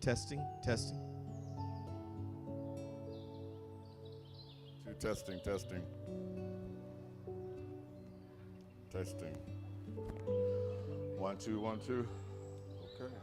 Testing, testing. Testing. Testing. 1, 2, 1, 2. Okay.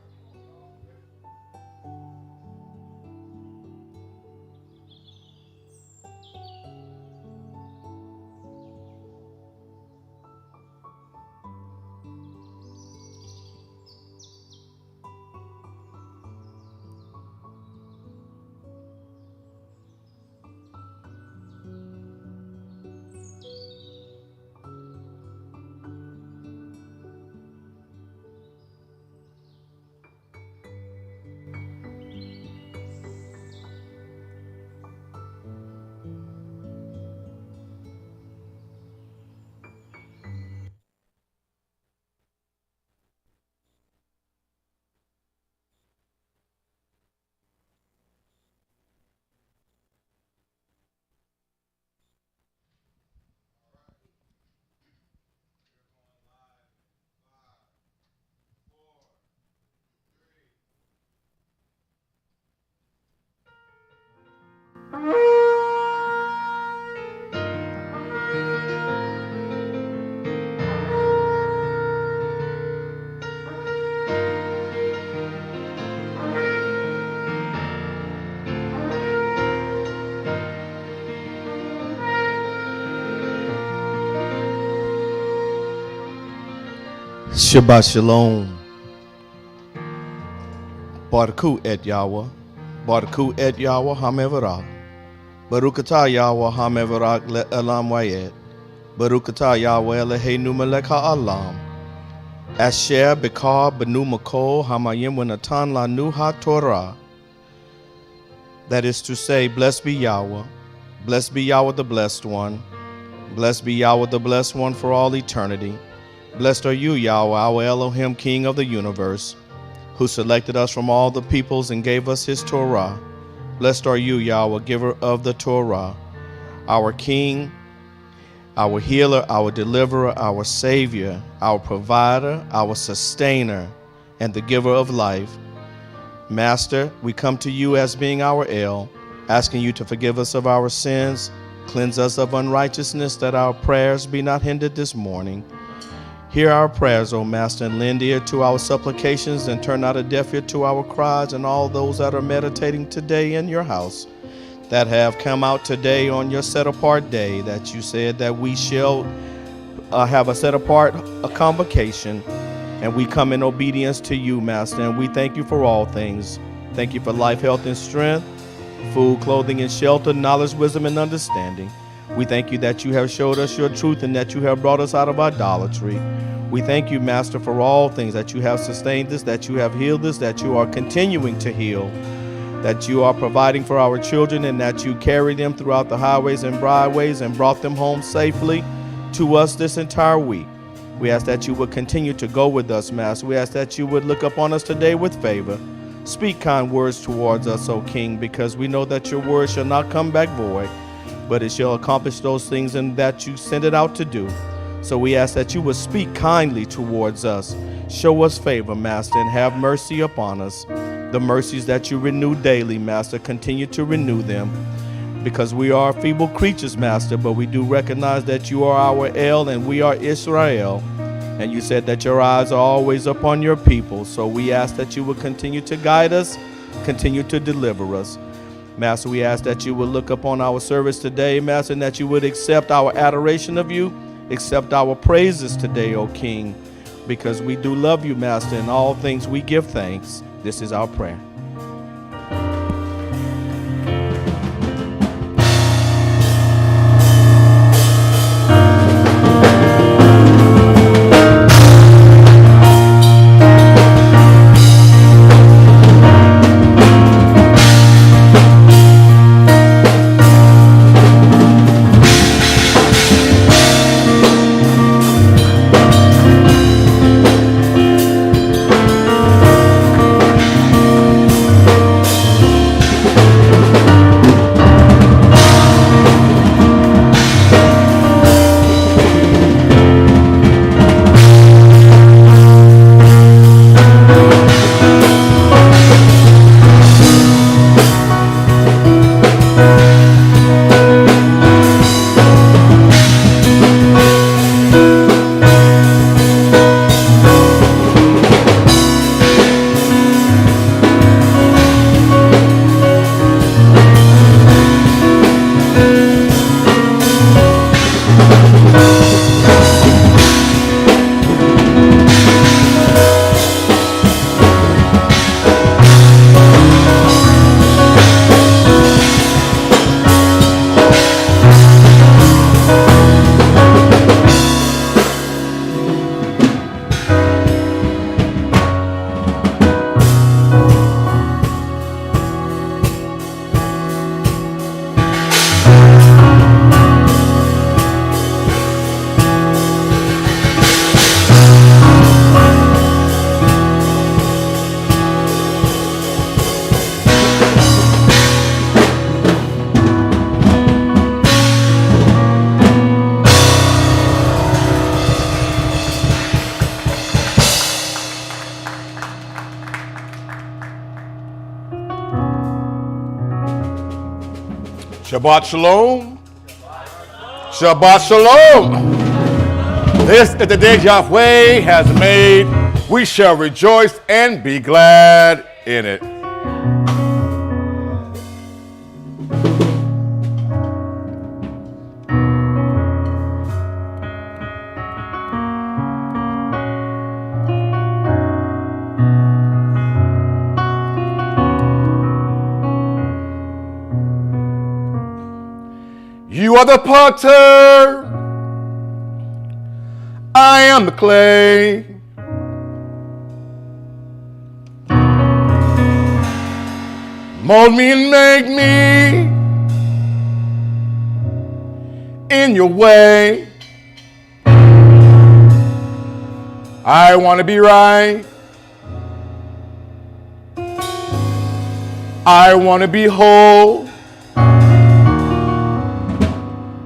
Shabbat Shalom. Baruch et Yahweh. Baruch et Yahweh HaMevorach. Baruch atah Yahweh HaMevorach le'elam wayet. Baruch atah Yahweh Eloheinu melech ha'alam. Asher bekar benu makol hamayim v'natan lanu ha-torah. That is to say, blessed be Yahweh. Blessed be Yahweh the Blessed One. Blessed be Yahweh the Blessed One for all eternity. Blessed are you, Yahweh, our Elohim, King of the universe, who selected us from all the peoples and gave us his Torah. Blessed are you, Yahweh, giver of the Torah, our King, our healer, our deliverer, our Savior, our provider, our sustainer, and the giver of life. Master, we come to you as being our El, asking you to forgive us of our sins, cleanse us of unrighteousness, that our prayers be not hindered this morning. Hear our prayers, O Master, and lend ear to our supplications, and turn not a deaf ear to our cries, and all those that are meditating today in your house, that have come out today on your set-apart day, that you said that we shall have a set-apart convocation, and we come in obedience to you, Master, and we thank you for all things. Thank you for life, health, and strength, food, clothing, and shelter, knowledge, wisdom, and understanding. We thank you that you have showed us your truth and that you have brought us out of idolatry. We thank you, Master, for all things, that you have sustained us, that you have healed us, that you are continuing to heal, that you are providing for our children, and that you carry them throughout the highways and byways and brought them home safely to us this entire week. We ask that you would continue to go with us, Master. We ask that you would look upon us today with favor. Speak kind words towards us, O King, because we know that your word shall not come back void, but it shall accomplish those things and that you send it out to do. So we ask that you would speak kindly towards us. Show us favor, Master, and have mercy upon us. The mercies that you renew daily, Master, continue to renew them. Because we are feeble creatures, Master, but we do recognize that you are our El and we are Israel. And you said that your eyes are always upon your people. So we ask that you would continue to guide us, continue to deliver us. Master, we ask that you would look upon our service today, Master, and that you would accept our adoration of you, accept our praises today, O King, because we do love you, Master. In all things we give thanks. This is our prayer. Shabbat Shalom. Shabbat Shalom. This is the day Yahweh has made. We shall rejoice and be glad in it. You are the potter, I am the clay. Mold me and make me in your way. I want to be right. I want to be whole.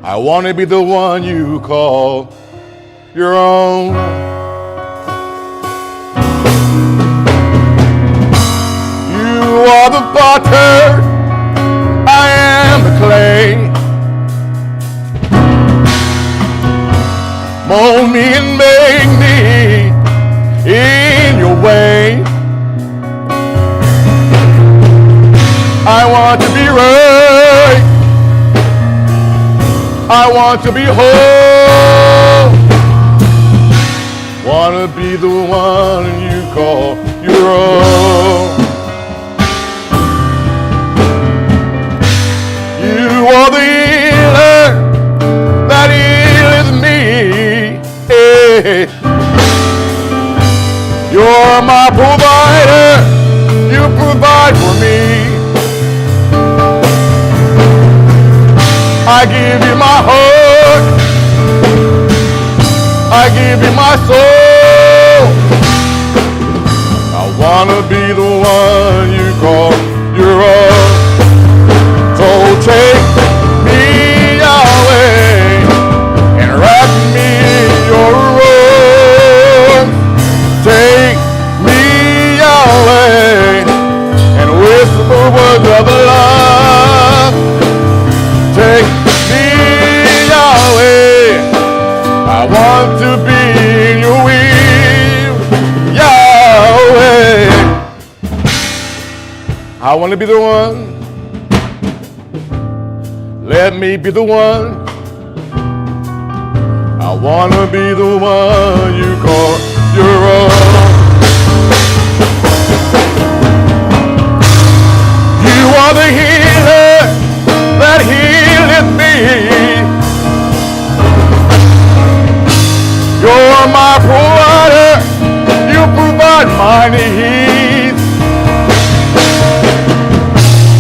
I want to be the one you call your own. You are the potter, I am the clay. Mold me and make me in your way. I want to be right. I want to be whole. Wanna be the one you call your own. You are the healer that healeth me. Hey. You're my provider. You provide for me. I give you my heart. I give you my soul. I wanna be the one you call your own. So take me, Yahweh, and wrap me in your arms. Take me, Yahweh, and whisper words of love. Take me, Yahweh, I want to be in your will, Yahweh. I want to be the one. Let me be the one. I want to be the one you call your own. You are the healer that healeth me. You're my provider. You provide my needs.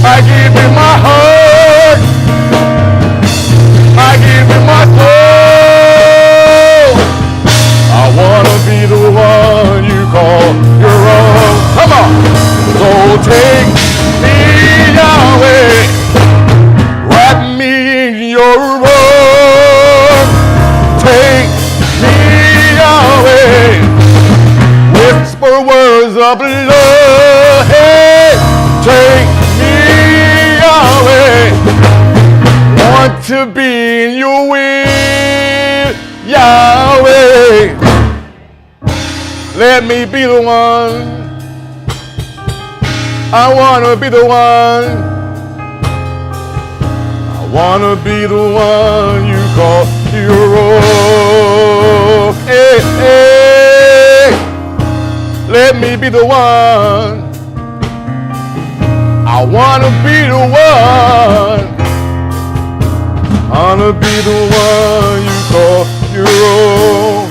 I give you my heart. I give you my soul. I want to be the one you call your own. Come on. So take me, Yahweh. Wrap me in your arms. Take me, Yahweh. Whisper words of love. Hey, take me, Yahweh. Want to be in your will, Yahweh. Let me be the one. I want to be the one. Wanna be the one you call your own. Hey, hey. Let me be the one. I wanna be the one. I wanna be the one you call your own.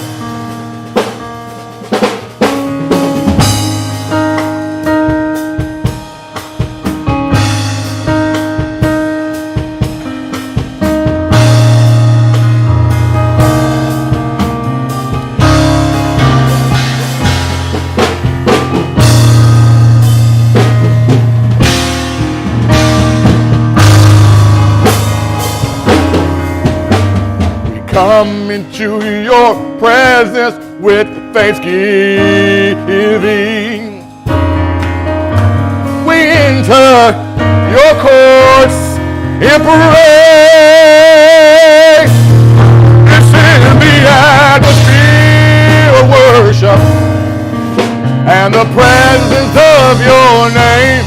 Come into your presence with thanksgiving. We enter your courts in praise. It's in the atmosphere of worship and the presence of your name.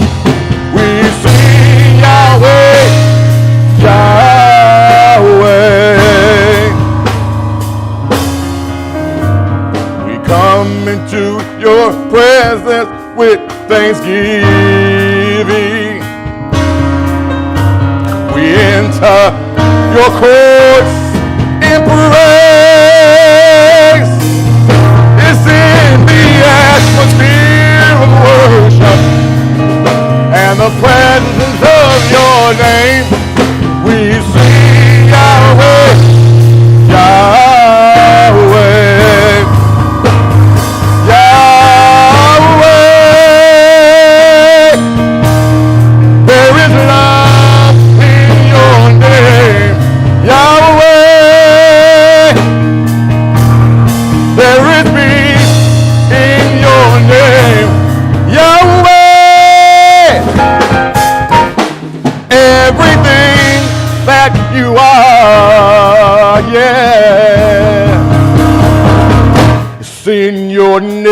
We sing Yahweh, Yahweh. We come into your presence with thanksgiving. We enter your courts in praise. It's in the atmosphere of worship and the presence of your name. We sing Yahweh, Yahweh, Yahweh. There is love in your name, Yahweh. There is peace in your name, Yahweh. Everything that you are, yeah, it's in your name.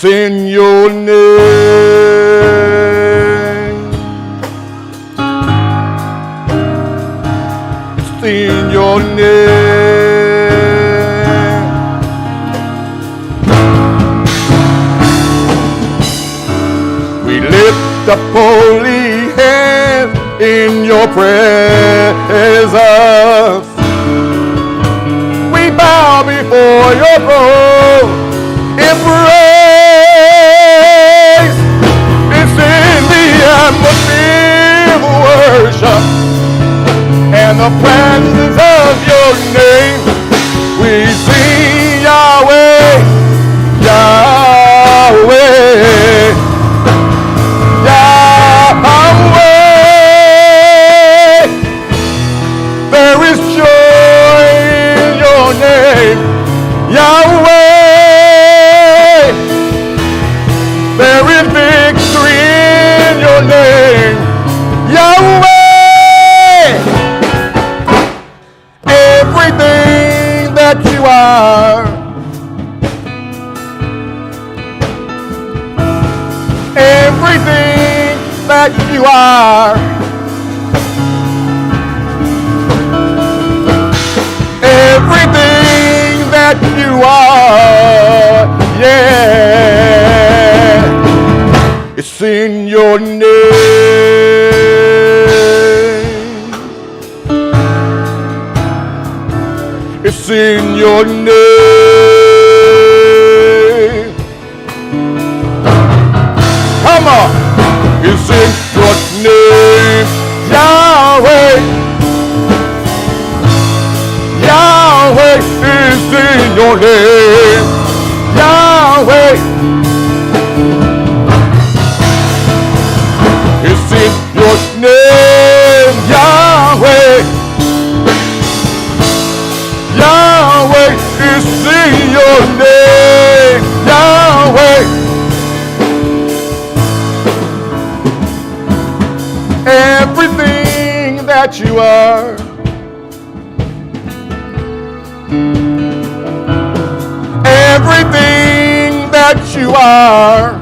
In your name, it's in your name. We lift up holy hands in your presence. We bow before your throne in praise. Atmosphere of worship and the presence of your name. We sing Yahweh, Yahweh, Yahweh. There is joy in your name, Yahweh. There is victory in your name, Yahweh. Everything that you are, everything that you are, everything that you are, yeah, it's in your name. It's in your name. Come on. It's in your name, Yahweh. Yahweh is in your name, Yahweh. It's in your name, Yahweh. that you are. Everything that you are.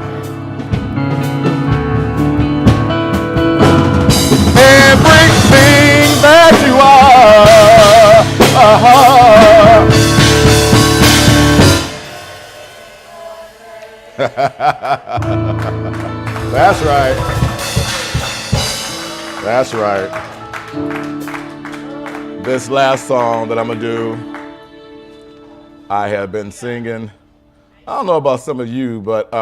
Everything that you are. That's right. That's right. This last song that I'm going to do, I have been singing. I don't know about some of you, but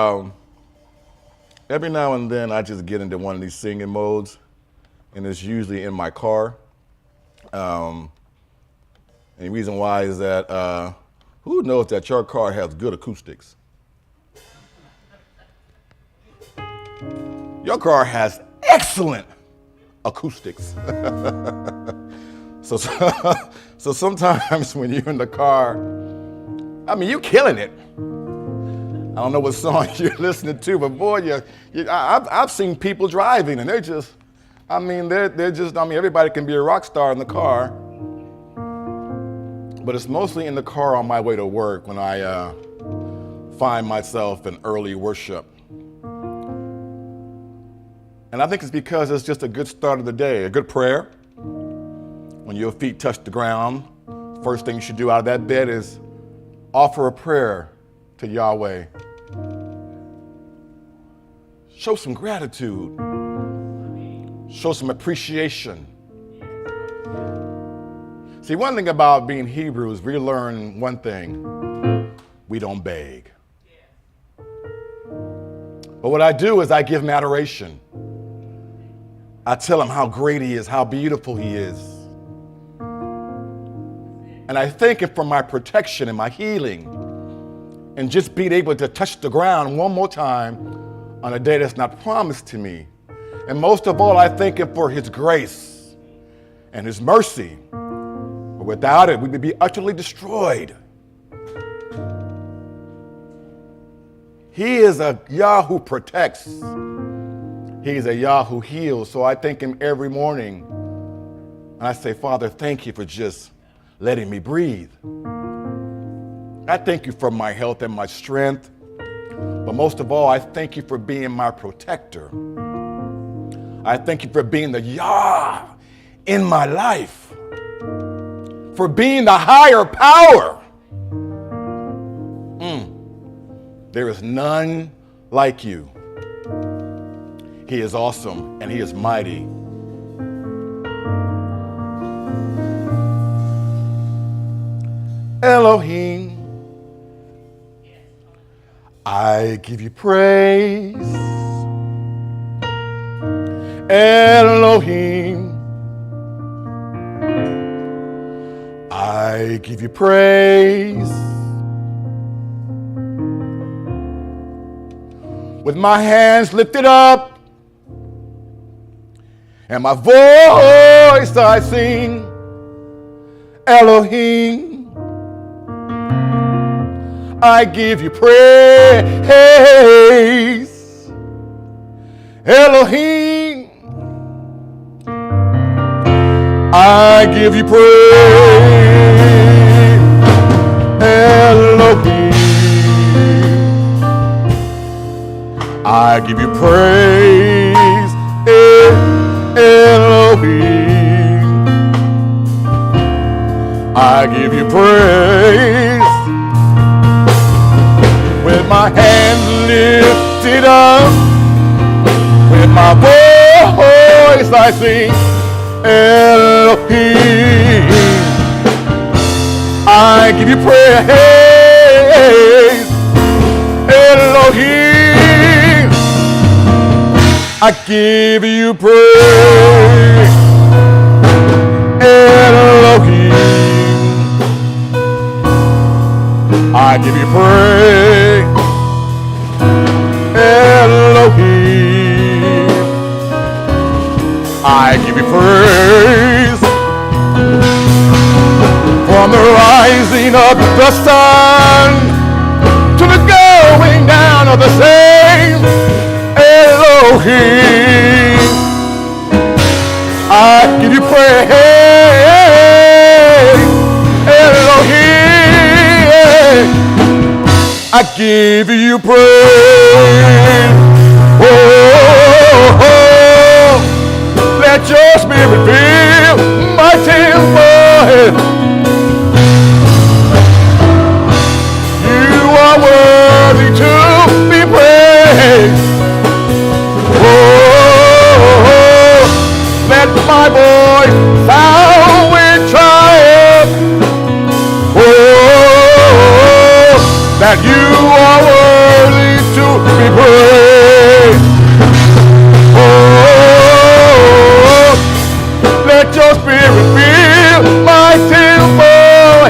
every now and then I just get into one of these singing modes, and it's usually in my car. And the reason why is that who knows that your car has good acoustics? Your car has excellent acoustics. So sometimes when you're in the car, I mean, you're killing it. I don't know what song you're listening to, but boy, I've seen people driving and they're just, everybody can be a rock star in the car. But it's mostly in the car on my way to work when I find myself in early worship. And I think it's because it's just a good start of the day, a good prayer. When your feet touch the ground, first thing you should do out of that bed is offer a prayer to Yahweh. Show some gratitude. Show some appreciation. See, one thing about being Hebrews, we learn one thing. We don't beg. But what I do is I give him adoration. I tell him how great he is, how beautiful he is. And I thank him for my protection and my healing. And just being able to touch the ground one more time on a day that's not promised to me. And most of all, I thank him for his grace and his mercy. For without it, we would be utterly destroyed. He is a Yah who protects. He's a Yah who heals. So I thank him every morning. And I say, Father, thank you for just letting me breathe. I thank you for my health and my strength. But most of all, I thank you for being my protector. I thank you for being the Yah in my life. For being the higher power. There is none like you. He is awesome and he is mighty. Elohim, I give you praise. Elohim, I give you praise. With my hands lifted up and my voice I sing, Elohim, I give you praise. Elohim, I give you praise. Elohim, I give you praise. Elohim, I give you praise. With my hands lifted up, with my voice I sing, Elohim, I give you praise. Elohim, I give you praise. Elohim, I give you praise. Elohim, I give you praise. From the rising of the sun to the going down of the same, Elohim, I give you praise. I give you praise. Oh, let your spirit fill my temple. You are worthy to be praised. Oh, let my voice sound with triumph. Oh, that you are worthy to be praised. Oh, let your spirit fill my temple.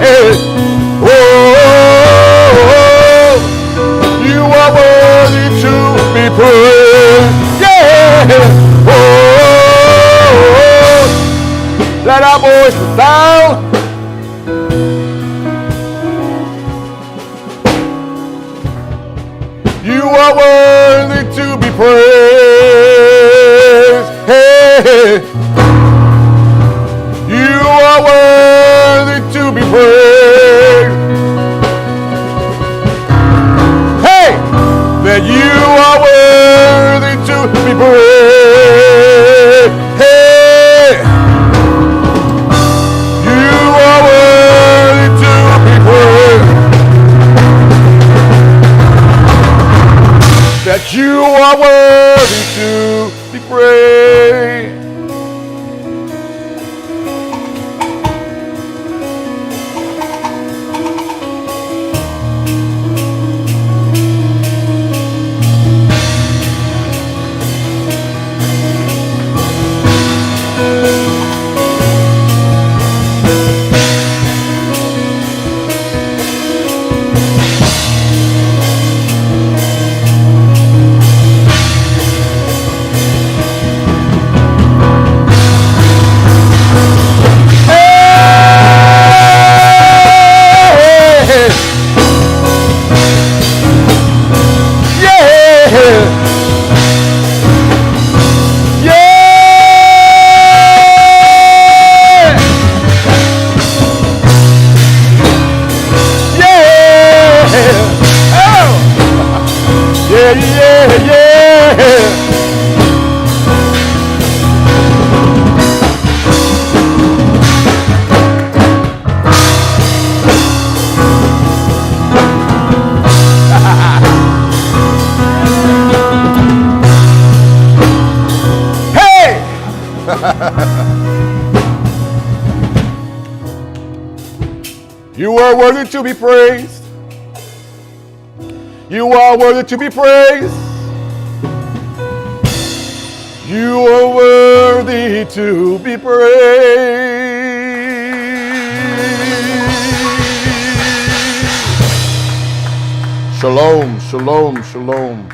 Oh, you are worthy to be praised. Yeah. Oh, let our voices sound. You are worthy to be praised. Hey, you are worthy to be praised. Hey, that you are worthy to be praised. Hey, you are worthy to be praised. That you are worthy to be praised. You are worthy to be praised. You are worthy to be praised. You are worthy to be praised. Shalom, shalom, shalom.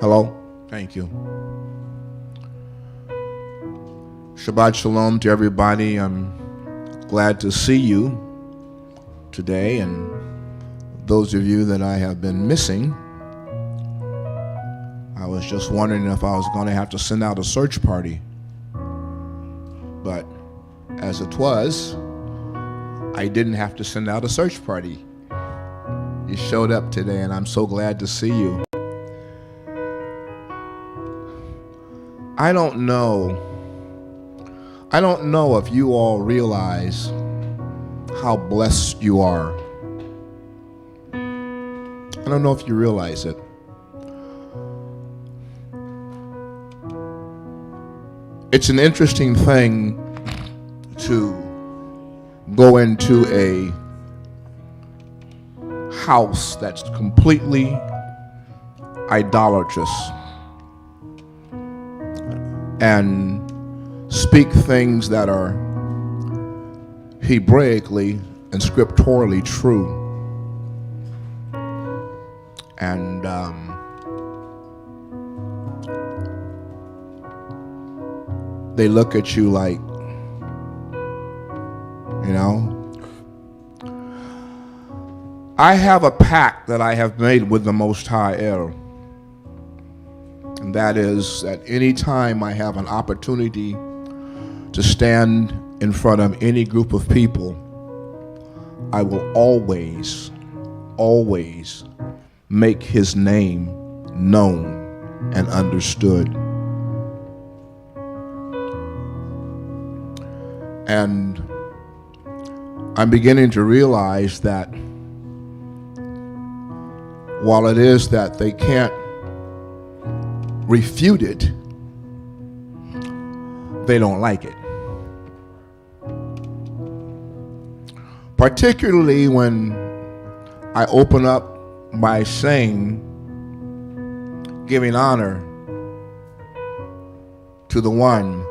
Hello. Thank you. Shabbat Shalom to everybody. I'm glad to see you today, and those of you that I have been missing. I was just wondering if I was going to have to send out a search party. But as it was, I didn't have to send out a search party. You showed up today, and I'm so glad to see you. I don't know if you all realize how blessed you are. I don't know if you realize it. It's an interesting thing to go into a house that's completely idolatrous and speak things that are Hebraically and scripturally true. And they look at you like, you know. I have a pact that I have made with the Most High El. And that is that any time I have an opportunity to stand in front of any group of people, I will always, always make his name known and understood. And I'm beginning to realize that while it is that they can't refute it, they don't like it. Particularly when I open up by saying, giving honor to the one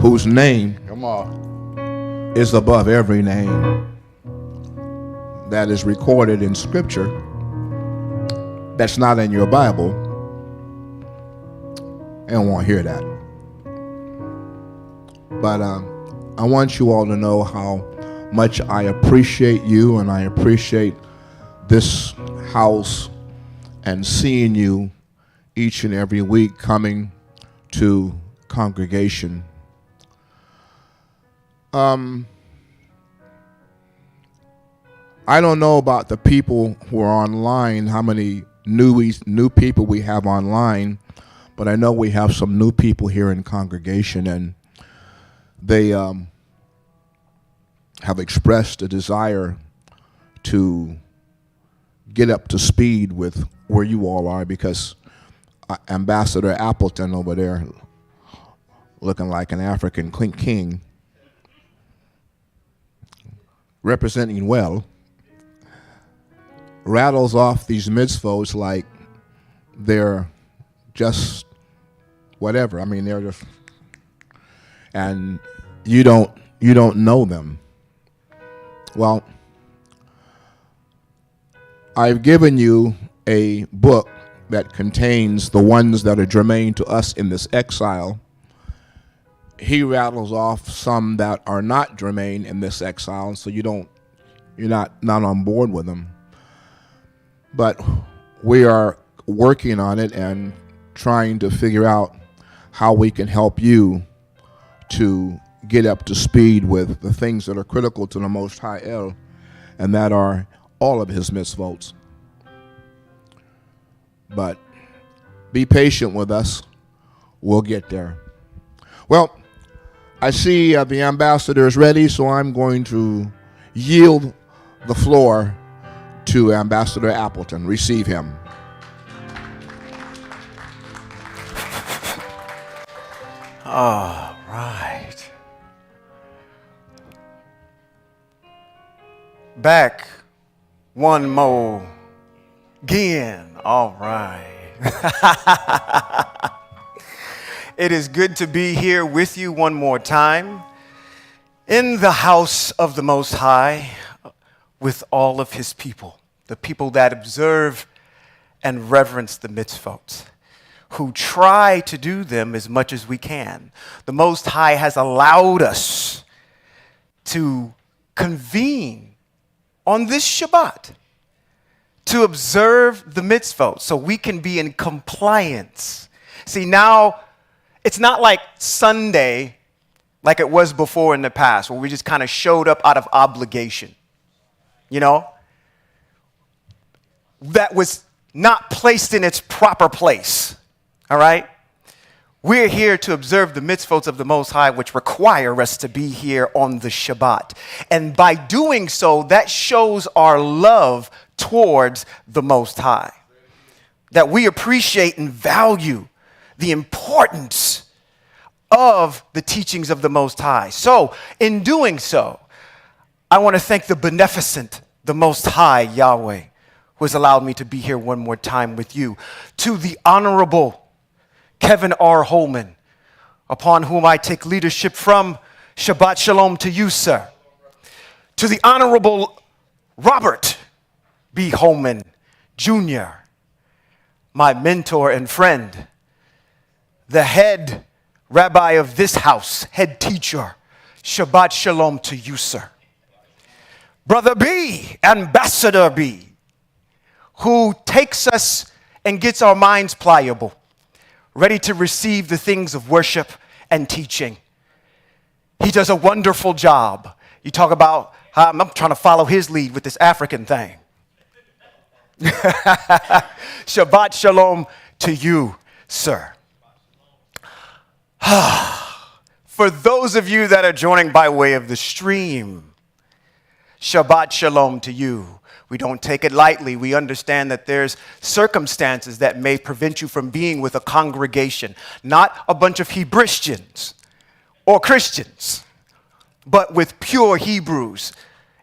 whose name is above every name that is recorded in Scripture that's not in your Bible, and won't hear that. But I want you all to know how much I appreciate you, and I appreciate this house and seeing you each and every week coming to congregation. I don't know about the people who are online, how many new people we have online, but I know we have some new people here in congregation, and they have expressed a desire to get up to speed with where you all are, because Ambassador Appleton over there, looking like an African king, representing well, rattles off these mitzvos like they're just whatever. I mean, they're just, and you don't know them. Well, I've given you a book that contains the ones that are germane to us in this exile. He rattles off some that are not germane in this exile, so you're not on board with them. But we are working on it and trying to figure out how we can help you to get up to speed with the things that are critical to the Most High El, and that are all of his mitzvot. But be patient with us. We'll get there. Well, I see the ambassador is ready, so I'm going to yield the floor to Ambassador Appleton. Receive him. All right. Back one more again. All right. It is good to be here with you one more time in the house of the Most High with all of his people, the people that observe and reverence the mitzvot, who try to do them as much as we can. The Most High has allowed us to convene on this Shabbat to observe the mitzvot so we can be in compliance. See, now it's not like Sunday like it was before in the past, where we just kind of showed up out of obligation. You know? That was not placed in its proper place. All right? We're here to observe the mitzvot of the Most High, which require us to be here on the Shabbat. And by doing so, that shows our love towards the Most High. That we appreciate and value the importance of the teachings of the Most High. So, in doing so, I want to thank the beneficent, the Most High, Yahweh, who has allowed me to be here one more time with you. To the Honorable Kevin R. Holman, upon whom I take leadership from, Shabbat Shalom to you, sir. To the Honorable Robert B. Holman, Jr., my mentor and friend, the head rabbi of this house, head teacher, Shabbat Shalom to you, sir. Brother B, Ambassador B, who takes us and gets our minds pliable, ready to receive the things of worship and teaching. He does a wonderful job. You talk about how I'm trying to follow his lead with this African thing. Shabbat Shalom to you, sir. For those of you that are joining by way of the stream, Shabbat Shalom to you. We don't take it lightly. We understand that there's circumstances that may prevent you from being with a congregation, not a bunch of Hebristians or Christians, but with pure Hebrews.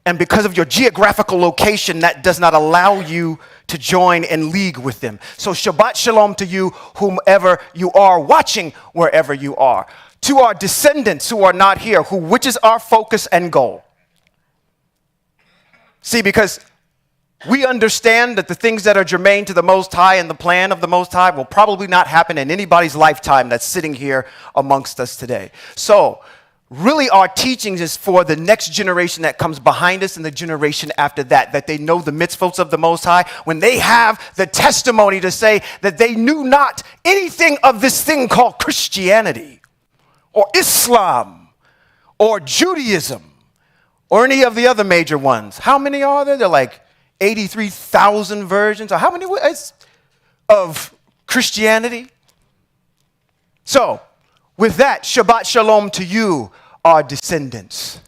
And because of your geographical location, that does not allow you to join in league with them. So Shabbat Shalom to you, whomever you are watching, wherever you are. To our descendants who are not here, which is our focus and goal. See, because we understand that the things that are germane to the Most High and the plan of the Most High will probably not happen in anybody's lifetime that's sitting here amongst us today. So, really our teachings is for the next generation that comes behind us and the generation after that they know the mitzvot of the Most High, when they have the testimony to say that they knew not anything of this thing called Christianity or Islam or Judaism or any of the other major ones. How many are there? They're like 83,000 versions, or how many of Christianity? So, with that, Shabbat Shalom to you, our descendants.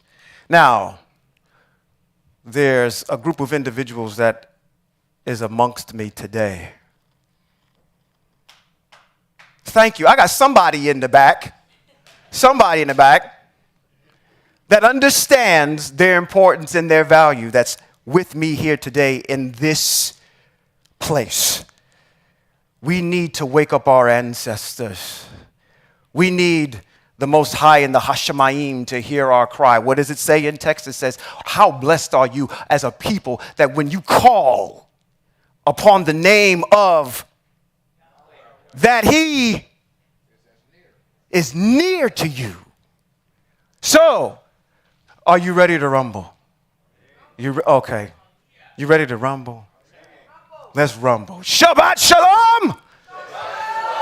Now, there's a group of individuals that is amongst me today. Thank you. I got somebody in the back that understands their importance and their value, that's with me here today in this place. We need to wake up our ancestors. We need the Most High and the Hashemayim to hear our cry. What does it say in text? It says, how blessed are you as a people that when you call upon the name of that He is near to you. So, are you ready to rumble? Okay. You ready to rumble? Let's rumble. Shabbat Shalom!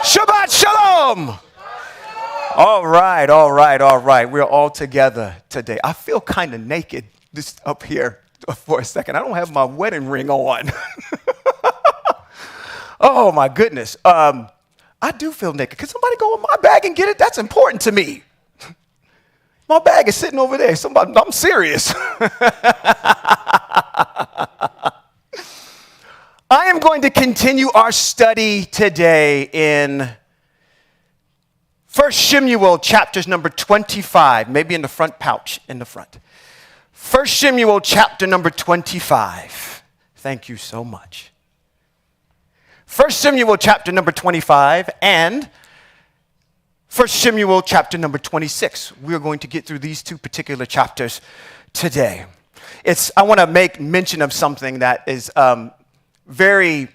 Shabbat Shalom! All right. We're all together today. I feel kind of naked just up here for a second. I don't have my wedding ring on. Oh, my goodness. I do feel naked. Can somebody go in my bag and get it? That's important to me. My bag is sitting over there. I'm serious. I am going to continue our study today in 1 Shemuel chapters number 25, maybe in the front pouch, in the front. 1 Shemuel chapter number 25. Thank you so much. 1 Shemuel chapter number 25 and 1 Shemuel chapter number 26. We're going to get through these two particular chapters today. I want to make mention of something that is very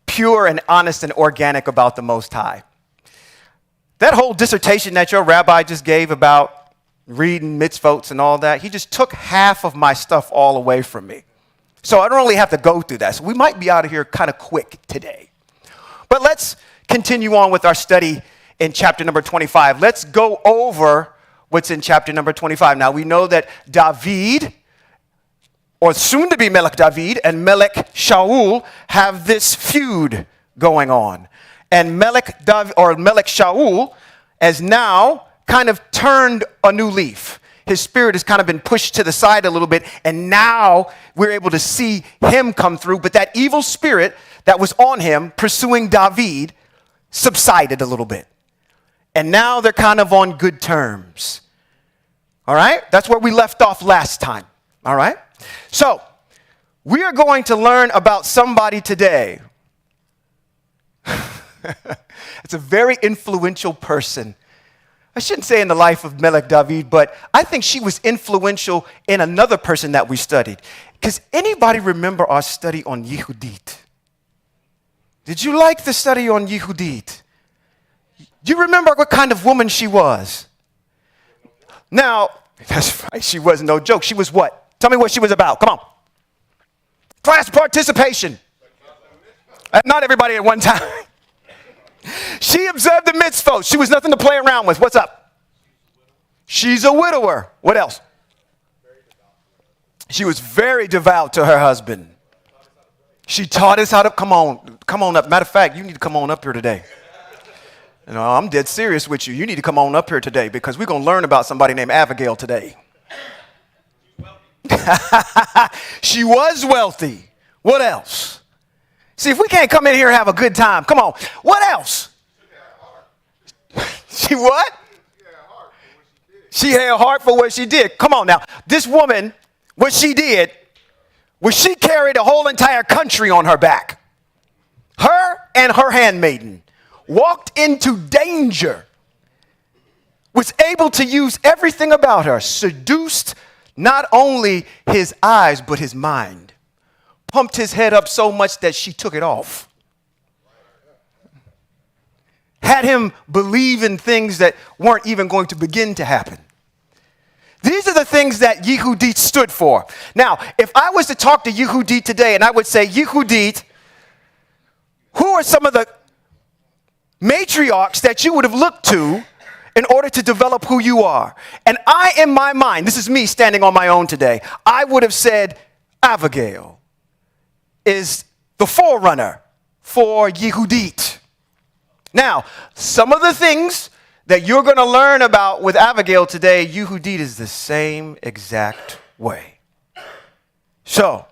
pure and honest and organic about the Most High. That whole dissertation that your rabbi just gave about reading mitzvot and all that, he just took half of my stuff all away from me. So I don't really have to go through that. So we might be out of here kind of quick today. But let's continue on with our study in chapter number 25. Let's go over what's in chapter number 25. Now, we know that David, or soon to be Melech David, and Melech Shaul have this feud going on. And Melech Shaul has now kind of turned a new leaf. His spirit has kind of been pushed to the side a little bit, and now we're able to see him come through. But that evil spirit that was on him pursuing David subsided a little bit. And now they're kind of on good terms. All right? That's where we left off last time. All right? So, we are going to learn about somebody today. It's a very influential person. I shouldn't say in the life of Melech David, but I think she was influential in another person that we studied. Because anybody remember our study on Yehudit? Did you like the study on Yehudit? Do you remember what kind of woman she was? Now, that's right, she was no joke. She was what? Tell me what she was about. Come on. Class participation. Not everybody at one time. She observed the mitzvot. She was nothing to play around with. What's up? She's a widower. What else? She was very devout to her husband. She taught us how to, come on up. Matter of fact, you need to come on up here today. You know, I'm dead serious with you. You need to come on up here today because we're going to learn about somebody named Abigail today. She was wealthy. What else? See, if we can't come in here and have a good time, come on. What else? She what? She had a heart for what she did. Come on now. This woman, what she did was she carried a whole entire country on her back. Her and her handmaiden walked into danger, was able to use everything about her, seduced not only his eyes, but his mind. Pumped his head up so much that she took it off. Had him believe in things that weren't even going to begin to happen. These are the things that Yehudit stood for. Now, if I was to talk to Yehudit today and I would say, Yehudit, who are some of the matriarchs that you would have looked to in order to develop who you are? And I, in my mind, this is me standing on my own today, I would have said Abigail is the forerunner for Yehudit. Now, some of the things that you're going to learn about with Abigail today, Yehudit is the same exact way. So,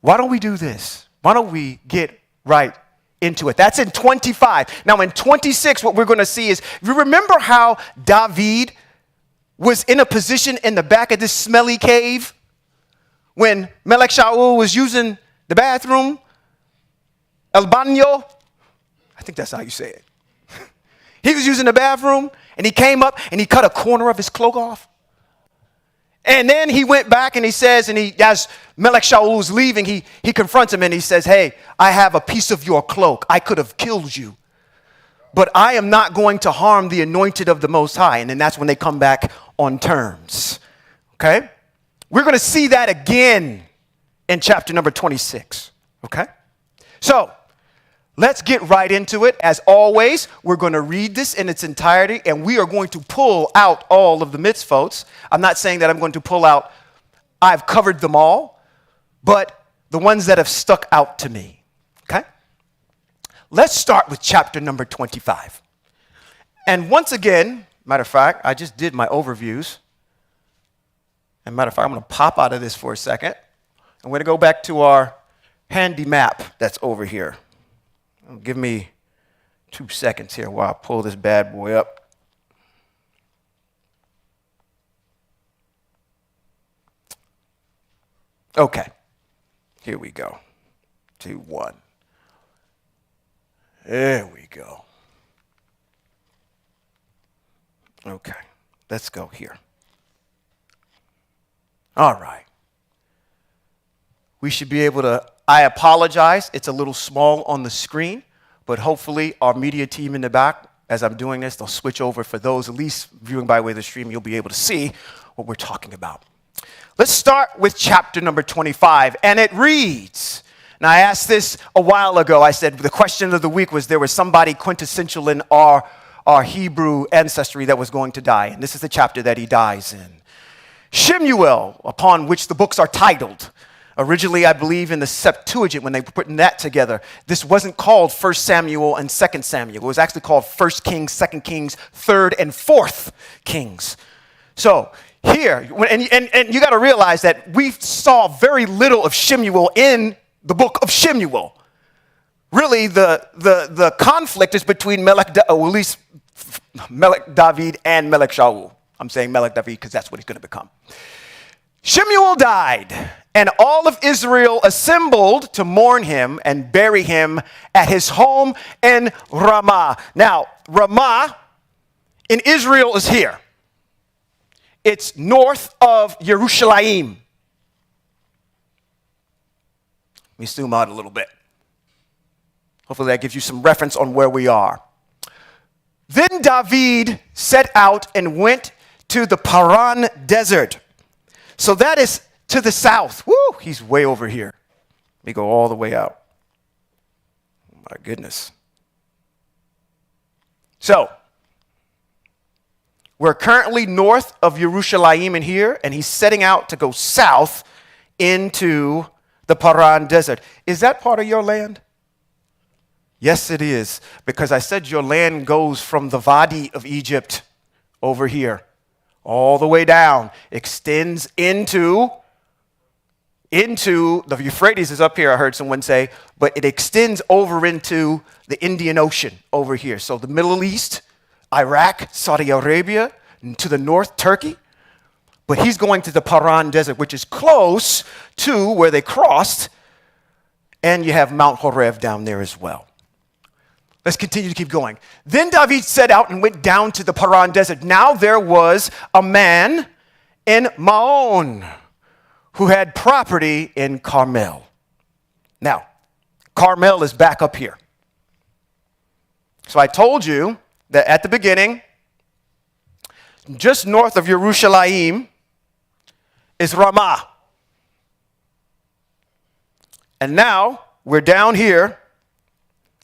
why don't we do this? Why don't we get right into it? That's in 25. Now, in 26, what we're going to see is, you remember how David was in a position in the back of this smelly cave when Melech Shaul was using the bathroom? El Baño? I think that's how you say it. He was using the bathroom, and he came up, and he cut a corner of his cloak off. And then he went back, and he says, as Melech Shaul was leaving, he confronts him, and he says, hey, I have a piece of your cloak. I could have killed you, but I am not going to harm the anointed of the Most High. And then that's when they come back on terms. Okay? We're going to see that again in chapter number 26. Okay? So, let's get right into it. As always, we're going to read this in its entirety, and we are going to pull out all of the mitzvot. I'm not saying that I'm going to pull out, I've covered them all, but the ones that have stuck out to me. Okay? Let's start with chapter number 25. And once again, matter of fact, I just did my overviews. And matter of fact, I'm going to pop out of this for a second. I'm going to go back to our handy map that's over here. Give me 2 seconds here while I pull this bad boy up. Okay, here we go. 2, 1. There we go. Okay, let's go here. All right. We should be able to, I apologize, it's a little small on the screen, but hopefully our media team in the back, as I'm doing this, they'll switch over. For those at least viewing by way of the stream, you'll be able to see what we're talking about. Let's start with chapter number 25, and it reads, now I asked this a while ago, I said the question of the week was there was somebody quintessential in our Hebrew ancestry that was going to die, and this is the chapter that he dies in. Shemuel, upon which the books are titled. Originally, I believe in the Septuagint, when they were putting that together, this wasn't called 1 Samuel and 2 Samuel. It was actually called 1 Kings, 2 Kings, 3rd and 4th Kings. So here, and you got to realize that we saw very little of Shemuel in the book of Shemuel. Really, the conflict is between Melech David and Melech Shaul. I'm saying Melech David because that's what he's going to become. Shemuel died, and all of Israel assembled to mourn him and bury him at his home in Ramah. Now, Ramah in Israel is here. It's north of Jerusalem. Let me zoom out a little bit. Hopefully that gives you some reference on where we are. Then David set out and went to the Paran desert. So that is to the south. Woo, he's way over here. Let me go all the way out. Oh my goodness. So, we're currently north of Jerusalem in here, and he's setting out to go south into the Paran desert. Is that part of your land? Yes, it is, because I said your land goes from the Wadi of Egypt over here, all the way down, extends into the Euphrates is up here, I heard someone say, but it extends over into the Indian Ocean over here. So the Middle East, Iraq, Saudi Arabia, and to the north, Turkey. But he's going to the Paran desert, which is close to where they crossed, and you have Mount Horeb down there as well. Let's continue to keep going. Then David set out and went down to the Paran desert. Now there was a man in Maon who had property in Carmel. Now, Carmel is back up here. So I told you that at the beginning, just north of Jerusalem is Ramah. And now we're down here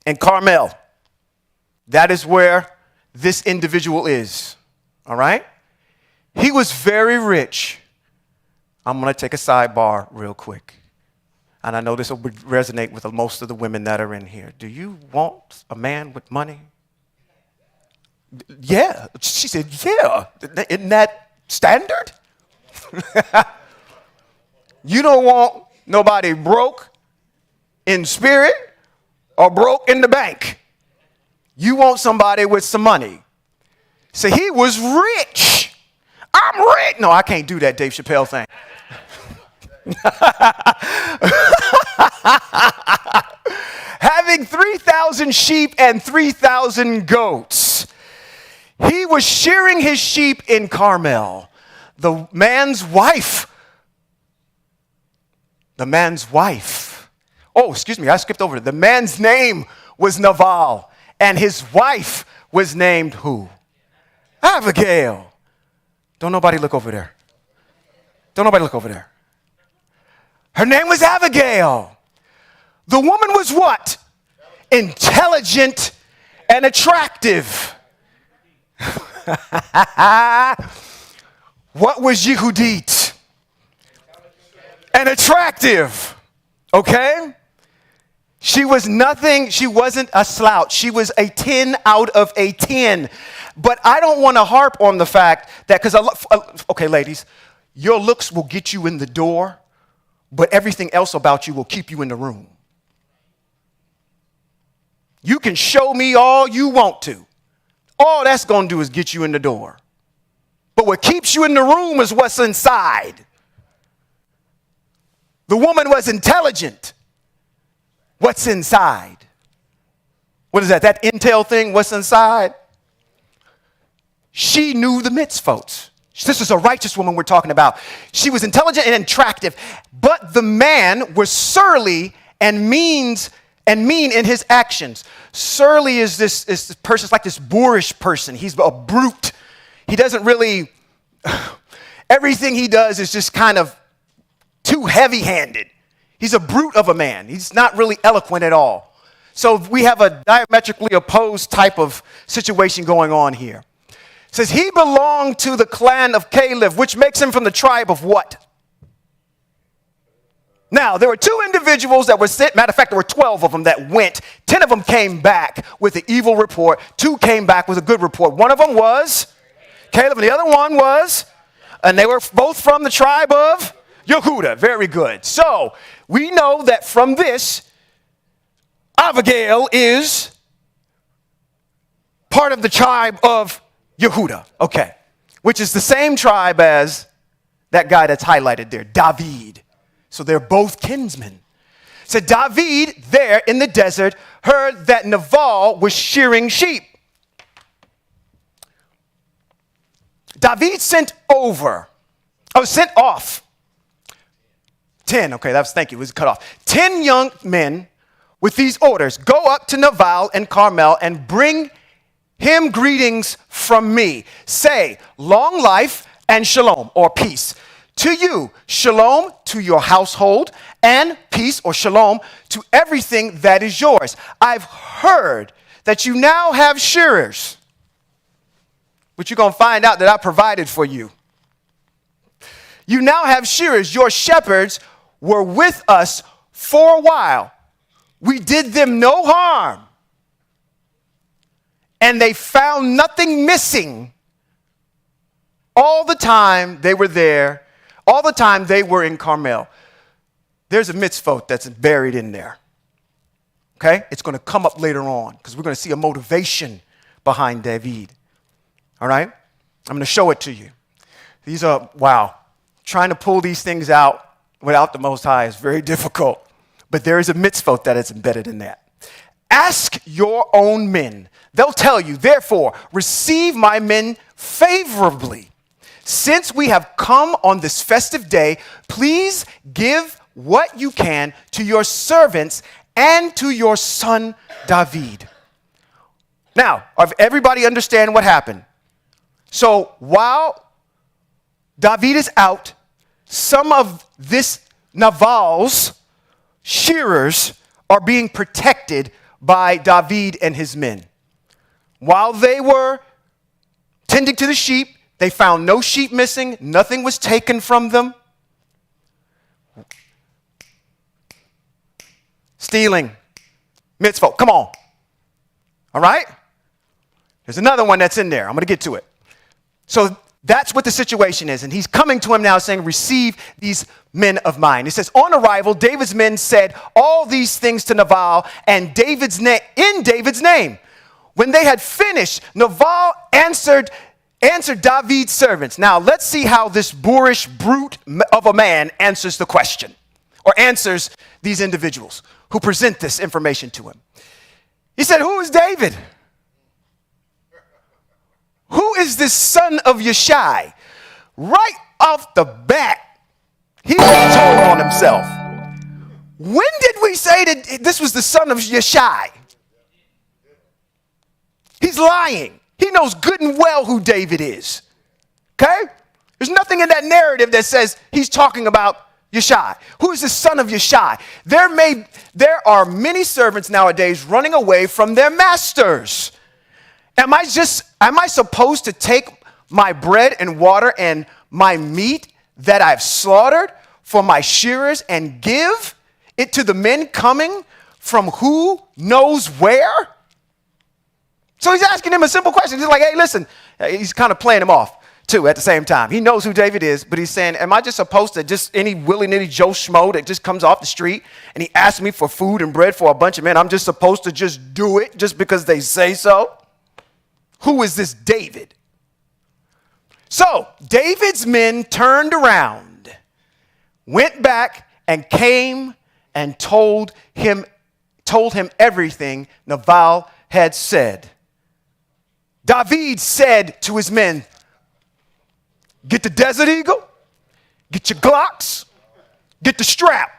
in Carmel. That is where this individual is. All right? He was very rich. I'm going to take a sidebar real quick. And I know this will resonate with most of the women that are in here. Do you want a man with money? Yeah. She said, yeah. Isn't that standard? You don't want nobody broke in spirit or broke in the bank. You want somebody with some money. So he was rich. I'm rich. No, I can't do that Dave Chappelle thing. Having 3,000 sheep and 3,000 goats. He was shearing his sheep in Carmel. The man's wife. Oh, excuse me, I skipped over it. The man's name was Naval, and his wife was named who? Abigail. Don't nobody look over there. Don't nobody look over there. Her name was Abigail. The woman was what? Intelligent and attractive. What was Yehudit? And attractive. Okay? She was nothing. She wasn't a slouch. She was a 10 out of a 10. But I don't want to harp on the fact that, okay, ladies, your looks will get you in the door, but everything else about you will keep you in the room. You can show me all you want to. All that's going to do is get you in the door. But what keeps you in the room is what's inside. The woman was intelligent. What's inside? What is that? That intel thing, what's inside? She knew the mitzvot. This is a righteous woman we're talking about. She was intelligent and attractive, but the man was surly and mean in his actions. Surly is this person, it's like this boorish person. He's a brute. He doesn't really, everything he does is just kind of too heavy-handed. He's a brute of a man. He's not really eloquent at all. So we have a diametrically opposed type of situation going on here. It says he belonged to the clan of Caleb, which makes him from the tribe of what? Now, there were two individuals that were sent. Matter of fact, there were 12 of them that went. 10 of them came back with an evil report. 2 came back with a good report. One of them was Caleb, and the other one was, and they were both from the tribe of Yehuda. Very good. So, we know that from this, Abigail is part of the tribe of Yehuda. Okay. Which is the same tribe as that guy that's highlighted there, David. So they're both kinsmen. So David, there in the desert, heard that Nabal was shearing sheep. David sent off 10, okay, thank you, it was cut off. 10 young men with these orders: go up to Nabal and Carmel and bring him greetings from me. Say, long life and shalom, or peace. To you, shalom to your household, and peace, or shalom, to everything that is yours. I've heard that you now have shearers, but you're going to find out that I provided for you. You now have shearers. Your shepherds were with us for a while. We did them no harm, and they found nothing missing all the time they were there, all the time they were in Carmel. There's a mitzvot that's buried in there. Okay? It's going to come up later on because we're going to see a motivation behind David. All right? I'm going to show it to you. These are, wow. Trying to pull these things out without the Most High is very difficult. But there is a mitzvot that is embedded in that. Ask your own men. They'll tell you, therefore, receive my men favorably. Since we have come on this festive day, please give what you can to your servants and to your son David. Now, everybody understand what happened? So while David is out, some of this Naval's shearers are being protected by David and his men. While they were tending to the sheep, they found no sheep missing. Nothing was taken from them. Stealing. Mitzvah. Come on. All right? There's another one that's in there. I'm going to get to it. So that's what the situation is. And he's coming to him now saying, receive these men of mine. It says, on arrival, David's men said all these things to Nabal and in David's name. When they had finished, Nabal answered David's servants. Now, let's see how this boorish brute of a man answers the question, or answers these individuals who present this information to him. He said, who is David? Who is this son of Yeshai? Right off the bat, he told on himself. When did we say that this was the son of Yeshai? He's lying. He knows good and well who David is. Okay? There's nothing in that narrative that says he's talking about Yeshai. Who is the son of Yeshai? There are many servants nowadays running away from their masters. Am I supposed to take my bread and water and my meat that I've slaughtered for my shearers and give it to the men coming from who knows where? So he's asking him a simple question. He's like, hey, listen. He's kind of playing him off, too, at the same time. He knows who David is, but he's saying, am I just supposed to just any willy-nilly Joe Schmo that just comes off the street and he asks me for food and bread for a bunch of men, I'm just supposed to just do it just because they say so? Who is this David? So David's men turned around, went back, and came and told him everything Nabal had said. David said to his men, get the Desert Eagle, get your Glocks, get the strap.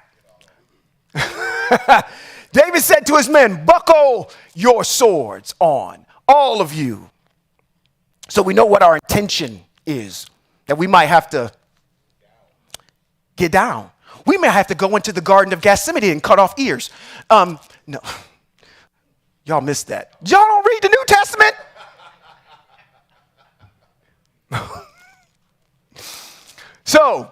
David said to his men, buckle your swords on, all of you. So we know what our intention is, that we might have to get down. We may have to go into the Garden of Gethsemane and cut off ears. No, y'all missed that. Y'all don't read the New Testament? So,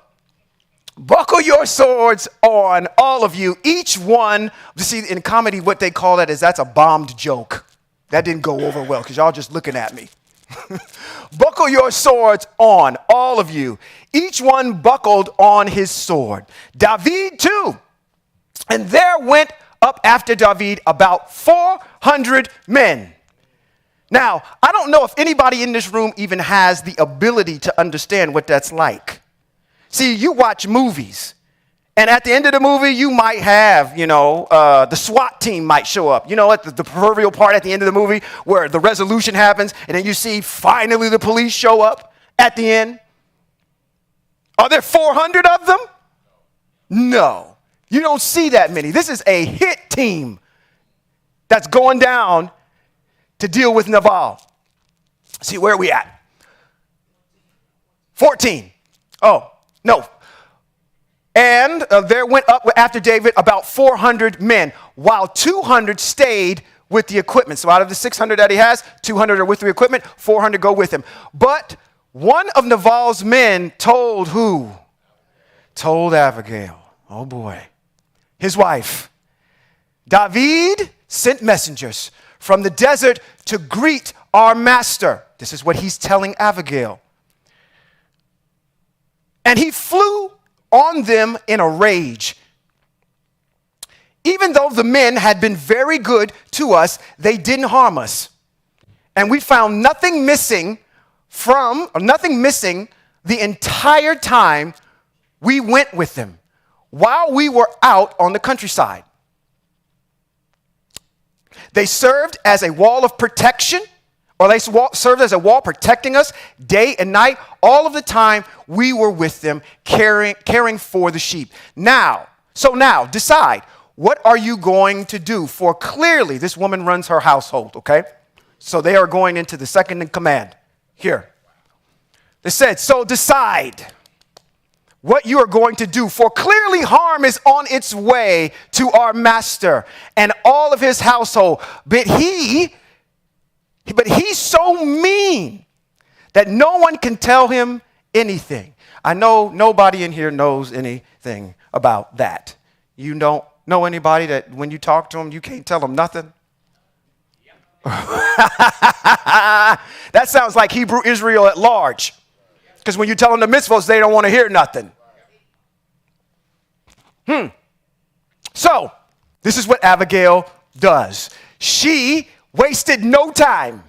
buckle your swords on, all of you, each one. You see, in comedy, what they call that is that's a bombed joke. That didn't go over well because y'all just looking at me. Buckle your swords on, all of you. Each one buckled on his sword. David too. And there went up after David about 400 men. Now, I don't know if anybody in this room even has the ability to understand what that's like. See, you watch movies, and at the end of the movie, you might have, the SWAT team might show up. You know, at the proverbial part at the end of the movie where the resolution happens, and then you see finally the police show up, at the end? Are there 400 of them? No. You don't see that many. This is a hit team that's going down to deal with Nabal. See, where are we at? 14. Oh, no. And there went up after David about 400 men, while 200 stayed with the equipment. So out of the 600 that he has, 200 are with the equipment, 400 go with him. But one of Nabal's men told who? Told Abigail. Oh boy. His wife. David sent messengers from the desert to greet our master. This is what he's telling Abigail. And he flew on them in a rage. Even though the men had been very good to us, they didn't harm us. And we found nothing missing the entire time we went with them while we were out on the countryside. They served as a wall of protection, or they served as a wall protecting us day and night, all of the time we were with them, caring for the sheep. Now, decide, what are you going to do? For clearly, this woman runs her household, okay? So they are going into the second in command. Here. They said, so decide what you are going to do, for clearly harm is on its way to our master and all of his household. But he's so mean that no one can tell him anything. I know nobody in here knows anything about that. You don't know anybody that when you talk to them, you can't tell them nothing? That sounds like Hebrew Israel at large. Because when you tell them the mitzvahs, they don't want to hear nothing. So, this is what Abigail does. She wasted no time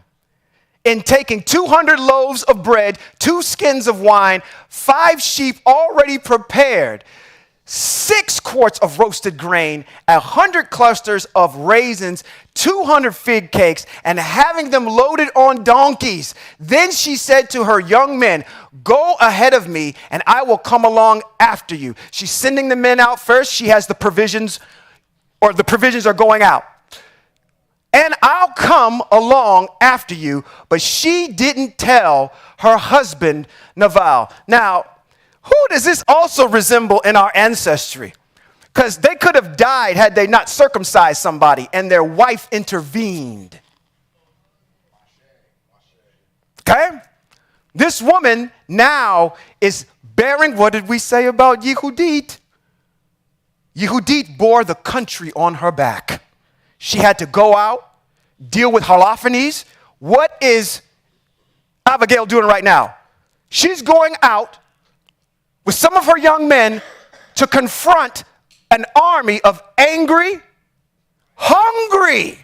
in taking 200 loaves of bread, 2 skins of wine, 5 sheep already prepared, 6 quarts of roasted grain, 100 clusters of raisins, 200 fig cakes, and having them loaded on donkeys. Then she said to her young men, go ahead of me, and I will come along after you. She's sending the men out first. She has the provisions, or the provisions are going out. And I'll come along after you. But she didn't tell her husband, Nabal. Now, who does this also resemble in our ancestry? Because they could have died had they not circumcised somebody and their wife intervened. Okay? This woman now is bearing, what did we say about Yehudit? Yehudit bore the country on her back. She had to go out, deal with Holophanes. What is Abigail doing right now? She's going out with some of her young men to confront an army of angry, hungry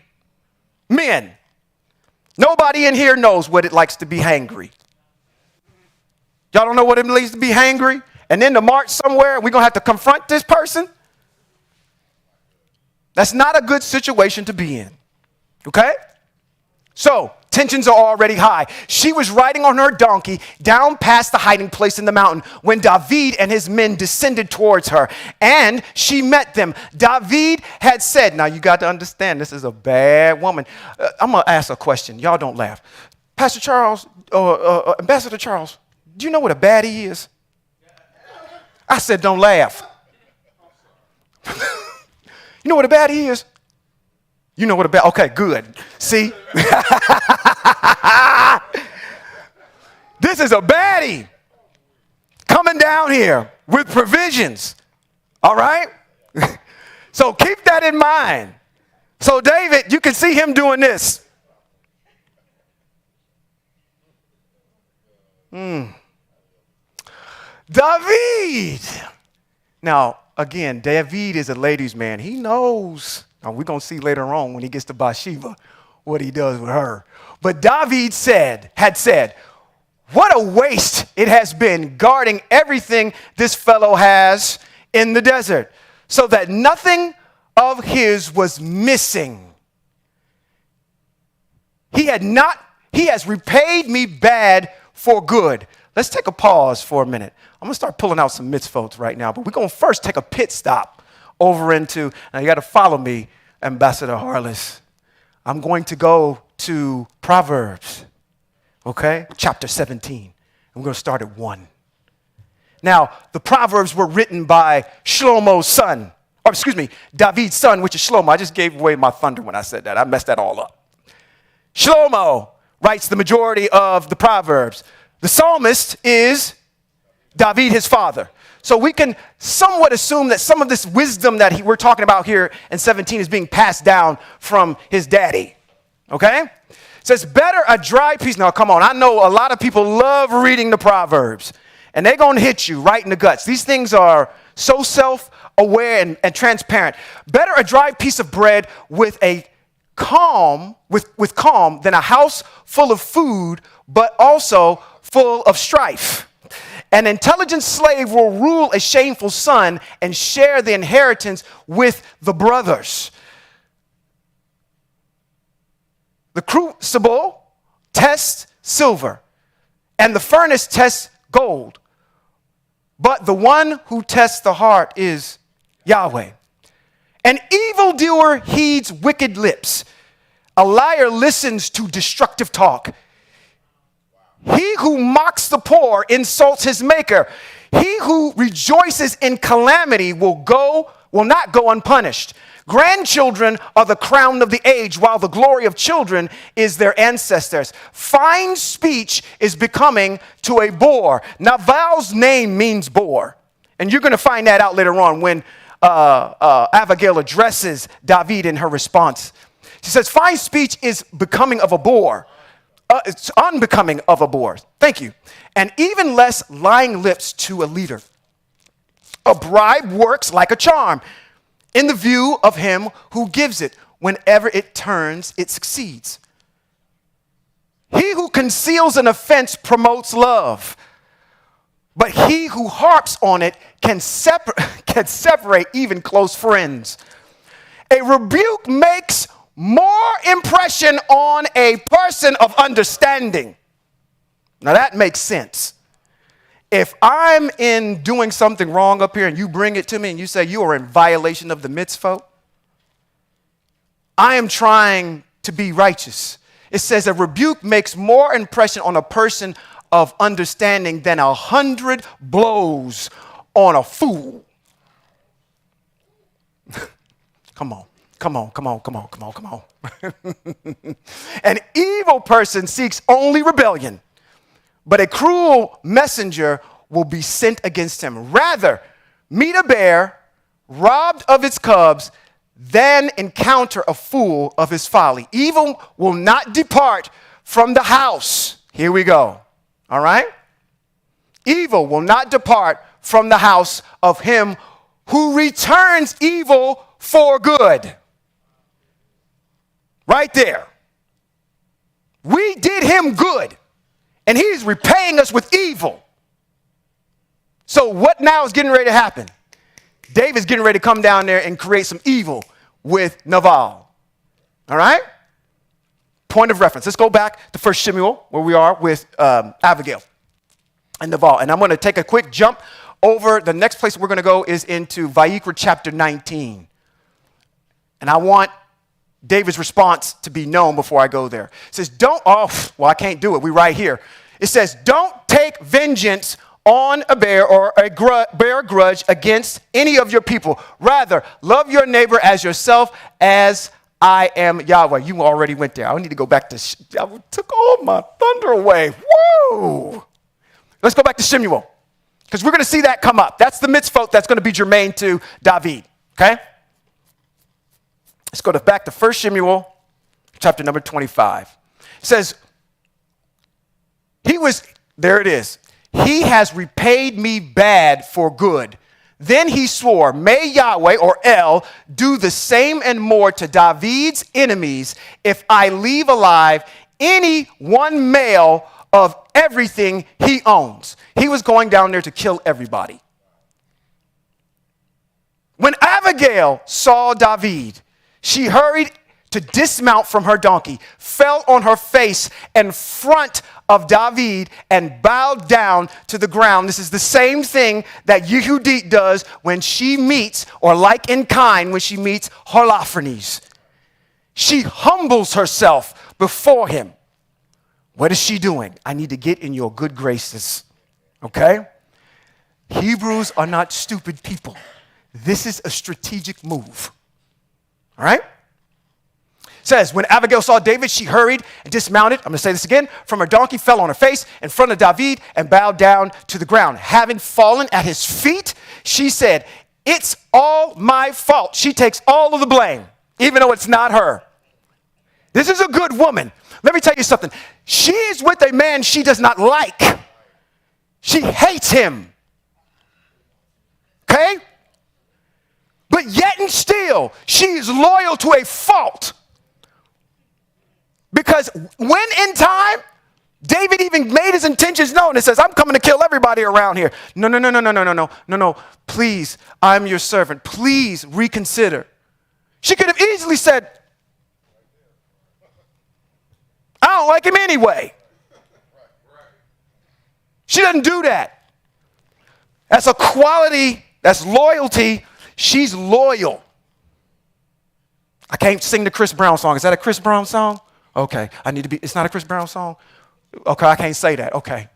men. Nobody in here knows what it likes to be hangry. Y'all don't know what it means to be hangry? And then to march somewhere, we're going to have to confront this person? That's not a good situation to be in. Okay? So, tensions are already high. She was riding on her donkey down past the hiding place in the mountain when David and his men descended towards her, and she met them. David had said, now you got to understand, this is a bad woman. I'm going to ask a question. Y'all don't laugh. Pastor Charles, Ambassador Charles, do you know what a baddie is? I said, don't laugh. You know what a baddie is? You know what a baddie, okay, good. See? This is a baddie coming down here with provisions. All right? So keep that in mind. So David, you can see him doing this. David. Now, again, David is a ladies' man. He knows. Now, we're going to see later on when he gets to Bathsheba what he does with her. But David had said, what a waste it has been guarding everything this fellow has in the desert, so that nothing of his was missing. He has repaid me bad for good. Let's take a pause for a minute. I'm going to start pulling out some mitzvot right now, but we're going to first take a pit stop over into, now you got to follow me, Ambassador Harless. I'm going to go to Proverbs, okay, chapter 17. And we're going to start at 1. Now, the Proverbs were written by David's son, which is Shlomo. I just gave away my thunder when I said that. I messed that all up. Shlomo writes the majority of the Proverbs. The psalmist is David, his father. So we can somewhat assume that some of this wisdom that we're talking about here in 17 is being passed down from his daddy. Okay? It says, better a dry piece. Now, come on. I know a lot of people love reading the Proverbs, and they're going to hit you right in the guts. These things are so self-aware and transparent. Better a dry piece of bread with calm than a house full of food, but also full of strife. An intelligent slave will rule a shameful son and share the inheritance with the brothers. The crucible tests silver, and the furnace tests gold. But the one who tests the heart is Yahweh. An evildoer heeds wicked lips. A liar listens to destructive talk. He who mocks the poor insults his maker. He who rejoices in calamity will not go unpunished. Grandchildren are the crown of the age, while the glory of children is their ancestors. Fine speech is becoming to a boor. Naval's name means boar. And you're going to find that out later on when Abigail addresses David in her response. She says, fine speech is becoming of a boor. It's unbecoming of a boor. Thank you. And even less lying lips to a leader. A bribe works like a charm in the view of him who gives it. Whenever it turns, it succeeds. He who conceals an offense promotes love, but he who harps on it can separate even close friends. A rebuke makes more impression on a person of understanding. Now that makes sense. If I'm in doing something wrong up here and you bring it to me and you say you are in violation of the mitzvot, I am trying to be righteous. It says a rebuke makes more impression on a person of understanding than 100 blows on a fool. Come on. An evil person seeks only rebellion, but a cruel messenger will be sent against him. Rather, meet a bear robbed of its cubs than encounter a fool of his folly. Evil will not depart from the house. Here we go. All right? Evil will not depart from the house of him who returns evil for good. Right there. We did him good, and he's repaying us with evil. So what now is getting ready to happen? David's getting ready to come down there and create some evil with Nabal. All right? Point of reference. Let's go back to 1 Samuel, where we are with Abigail and Nabal. And I'm going to take a quick jump over. The next place we're going to go is into Vayikra chapter 19. And I want David's response to be known before I go there. It says, I can't do it. We're right here. It says, don't take vengeance on a bear or bear a grudge against any of your people. Rather, love your neighbor as yourself, as I am Yahweh. You already went there. I need to go back to, I took all my thunder away. Woo! Let's go back to Shemuel, because we're going to see that come up. That's the mitzvot that's going to be germane to David, okay? Let's go back to 1 Samuel, chapter number 25. It says, there it is. He has repaid me bad for good. Then he swore, may Yahweh, or El, do the same and more to David's enemies if I leave alive any one male of everything he owns. He was going down there to kill everybody. When Abigail saw David, she hurried to dismount from her donkey, fell on her face in front of David and bowed down to the ground. This is the same thing that Yehudit does when she meets, or like in kind, when she meets Holofernes. She humbles herself before him. What is she doing? I need to get in your good graces. Okay? Hebrews are not stupid people. This is a strategic move. All right? It says, when Abigail saw David, she hurried and dismounted. I'm going to say this again. From her donkey, fell on her face in front of David and bowed down to the ground. Having fallen at his feet, she said, it's all my fault. She takes all of the blame, even though it's not her. This is a good woman. Let me tell you something. She is with a man she does not like. She hates him. Okay? But yet and still, she is loyal to a fault. Because when in time, David even made his intentions known. It says, I'm coming to kill everybody around here. No. Please, I'm your servant. Please reconsider. She could have easily said, I don't like him anyway. She doesn't do that. That's a quality, that's loyalty. She's loyal. I can't sing the Chris Brown song. Is that a Chris Brown song? Okay, it's not a Chris Brown song? Okay, I can't say that. Okay.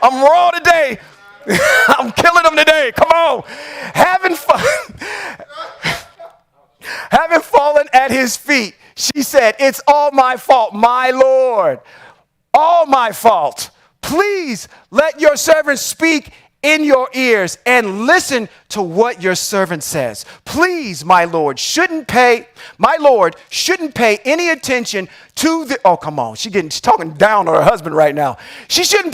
I'm raw today. I'm killing them today. Come on. Having fallen at his feet, she said, it's all my fault, my Lord. All my fault. Please let your servant speak in your ears and listen to what your servant says. Please, my Lord shouldn't pay any attention to the, oh, come on. She's talking down to her husband right now. You shouldn't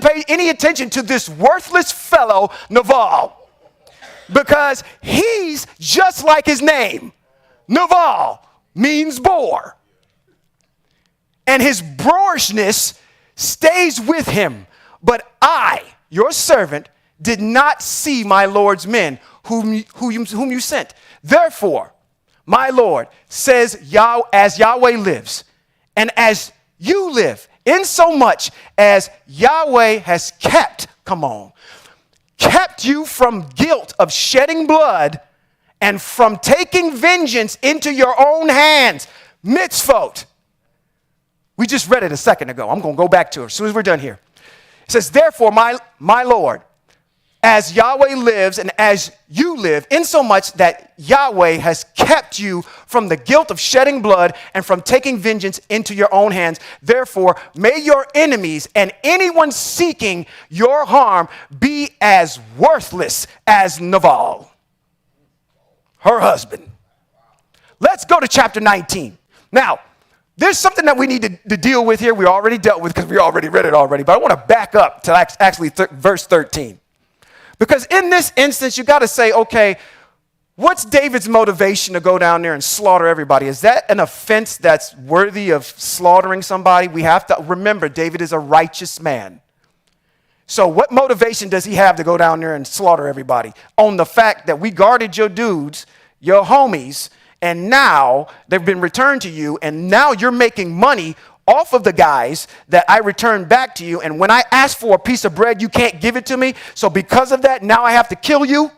pay any attention to this worthless fellow, Nabal, because he's just like his name. Nabal means boar. And his boorishness stays with him. But I, your servant, did not see my Lord's men whom you sent. Therefore, my Lord says, as Yahweh lives, and as you live, insomuch as Yahweh has kept you from guilt of shedding blood and from taking vengeance into your own hands. Mitzvot. We just read it a second ago. I'm going to go back to it as soon as we're done here. It says, therefore, my Lord, as Yahweh lives and as you live, insomuch that Yahweh has kept you from the guilt of shedding blood and from taking vengeance into your own hands. Therefore, may your enemies and anyone seeking your harm be as worthless as Nabal, her husband. Let's go to chapter 19. Now, there's something that we need to deal with here. We already dealt with because we already read it already. But I want to back up to actually verse 13. Because in this instance, you got to say, okay, what's David's motivation to go down there and slaughter everybody? Is that an offense that's worthy of slaughtering somebody? We have to remember David is a righteous man. So what motivation does he have to go down there and slaughter everybody? On the fact that we guarded your dudes, your homies, and now they've been returned to you, and now you're making money off of the guys that I returned back to you, and when I ask for a piece of bread, you can't give it to me, so because of that, now I have to kill you?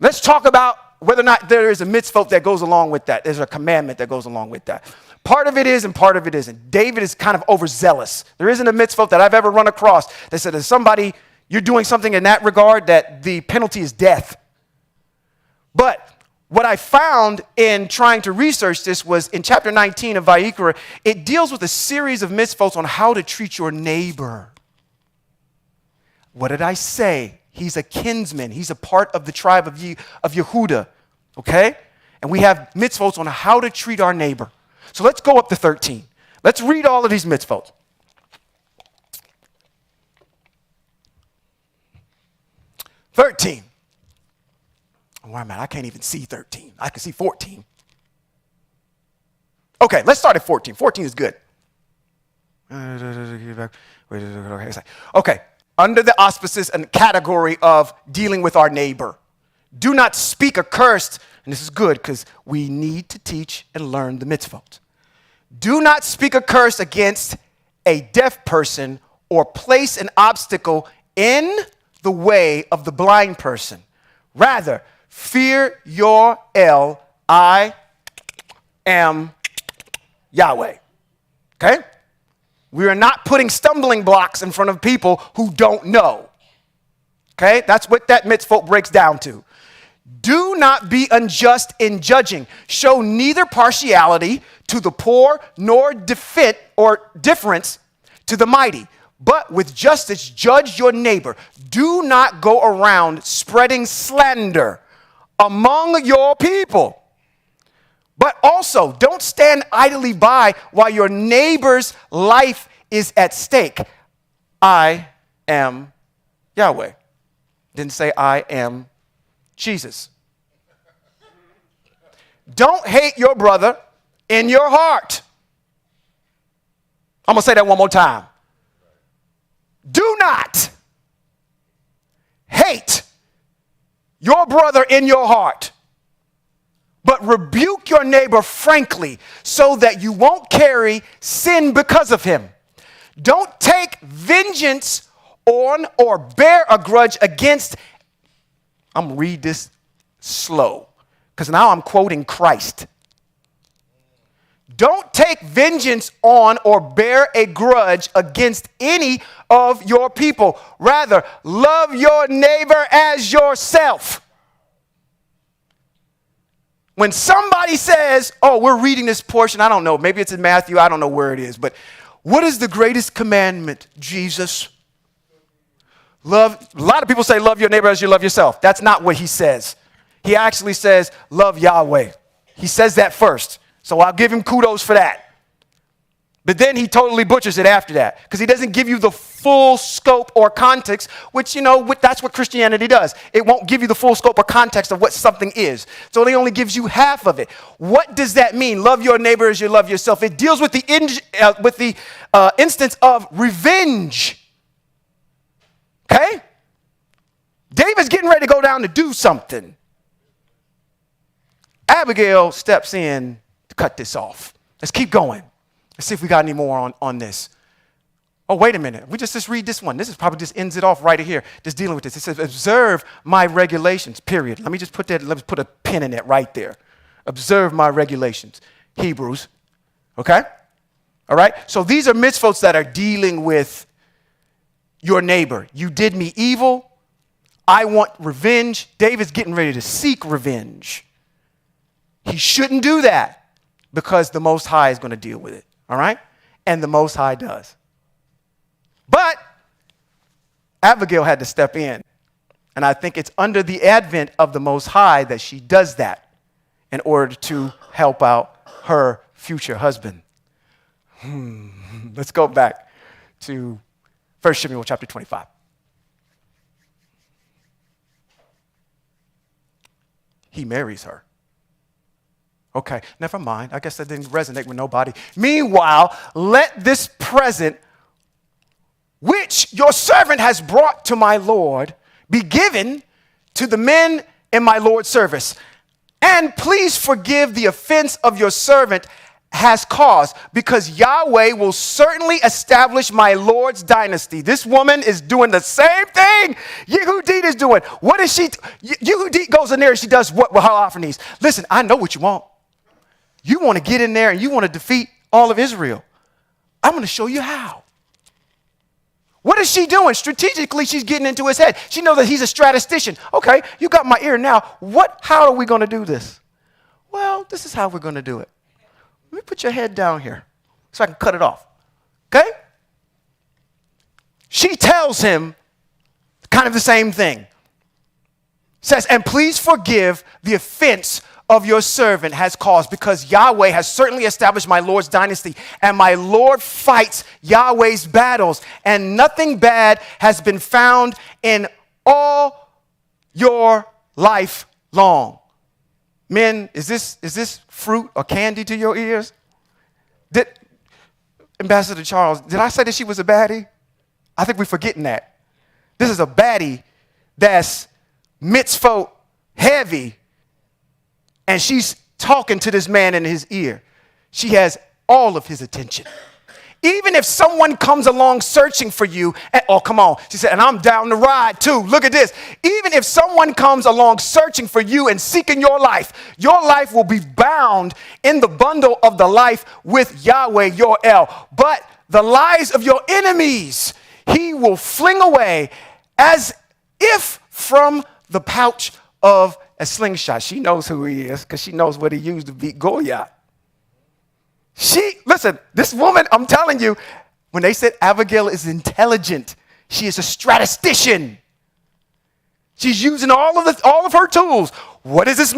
Let's talk about whether or not there is a mitzvot that goes along with that. There's a commandment that goes along with that. Part of it is and part of it isn't. David is kind of overzealous. There isn't a mitzvot that I've ever run across that said, if somebody, you're doing something in that regard, that the penalty is death. But what I found in trying to research this was in chapter 19 of Vayikra, it deals with a series of mitzvot on how to treat your neighbor. What did I say? He's a kinsman. He's a part of the tribe of Yehuda, okay? And we have mitzvot on how to treat our neighbor. So let's go up to 13. Let's read all of these mitzvot. 13. Where am I? I can't even see 13. I can see 14. Okay, let's start at 14. 14 is good. Okay, under the auspices and category of dealing with our neighbor. Do not speak a curse. and this is good because we need to teach and learn the mitzvot. Do not speak a curse against a deaf person or place an obstacle in the way of the blind person. Rather, fear your El, I am Yahweh. Okay? We are not putting stumbling blocks in front of people who don't know. Okay? That's what that mitzvot breaks down to. Do not be unjust in judging. Show neither partiality to the poor nor difference to the mighty. But with justice, judge your neighbor. Do not go around spreading slander among your people. But also, don't stand idly by while your neighbor's life is at stake. I am Yahweh. Didn't say I am Jesus. Don't hate your brother in your heart. I'm going to say that one more time. Do not hate your brother in your heart, but rebuke your neighbor frankly so that you won't carry sin because of him. Don't take vengeance on or bear a grudge against. I'm going to read this slow because now I'm quoting Christ. Don't take vengeance on or bear a grudge against any of your people. Rather, love your neighbor as yourself. When somebody says, oh, we're reading this portion, I don't know, maybe it's in Matthew, I don't know where it is, but what is the greatest commandment, Jesus? Love. A lot of people say love your neighbor as you love yourself. That's not what he says. He actually says love Yahweh. He says that first. So I'll give him kudos for that. But then he totally butchers it after that because he doesn't give you the full scope or context, which, that's what Christianity does. It won't give you the full scope or context of what something is. So it only gives you half of it. What does that mean? Love your neighbor as you love yourself. It deals with the instance of revenge. Okay? David's getting ready to go down to do something. Abigail steps in to cut this off. Let's keep going. Let's see if we got any more on this. Oh, wait a minute. We just read this one. This is probably just ends it off right here, just dealing with this. It says, observe my regulations, period. Let me put a pin in it right there. Observe my regulations. Hebrews. Okay? All right? So these are mitzvot that are dealing with your neighbor. You did me evil. I want revenge. David's getting ready to seek revenge. He shouldn't do that because the Most High is going to deal with it. All right? And the Most High does. But Abigail had to step in. And I think it's under the advent of the Most High that she does that in order to help out her future husband. Let's go back to 1 Samuel chapter 25. He marries her. Okay, never mind. I guess that didn't resonate with nobody. Meanwhile, let this present, which your servant has brought to my Lord, be given to the men in my Lord's service. And please forgive the offense of your servant has caused, because Yahweh will certainly establish my Lord's dynasty. This woman is doing the same thing Yehudit is doing. What is she? Yehudit goes in there and she does what with her offerings. Listen, I know what you want. You want to get in there and you want to defeat all of Israel. I'm going to show you how. What is she doing? Strategically, she's getting into his head. She knows that he's a statistician. Okay, you got my ear now. How are we going to do this? Well, this is how we're going to do it. Let me put your head down here so I can cut it off. Okay? She tells him kind of the same thing. Says, and please forgive the offense of your servant has caused, because Yahweh has certainly established my Lord's dynasty, and my Lord fights Yahweh's battles, and nothing bad has been found in all your life long. Men, is this fruit or candy to your ears? Ambassador Charles, did I say that she was a baddie? I think we're forgetting that. This is a baddie that's mitzvot heavy, and she's talking to this man in his ear. She has all of his attention. Even if someone comes along searching for you, and, oh, come on. She said, and I'm down the ride too. Look at this. Even if someone comes along searching for you and seeking your life will be bound in the bundle of the life with Yahweh, your El. But the lies of your enemies, he will fling away as if from the pouch of a slingshot. She knows who he is because she knows what he used to beat Goliath. Listen, this woman, I'm telling you, when they said Abigail is intelligent, she is a statistician. She's using all of her tools. What is this?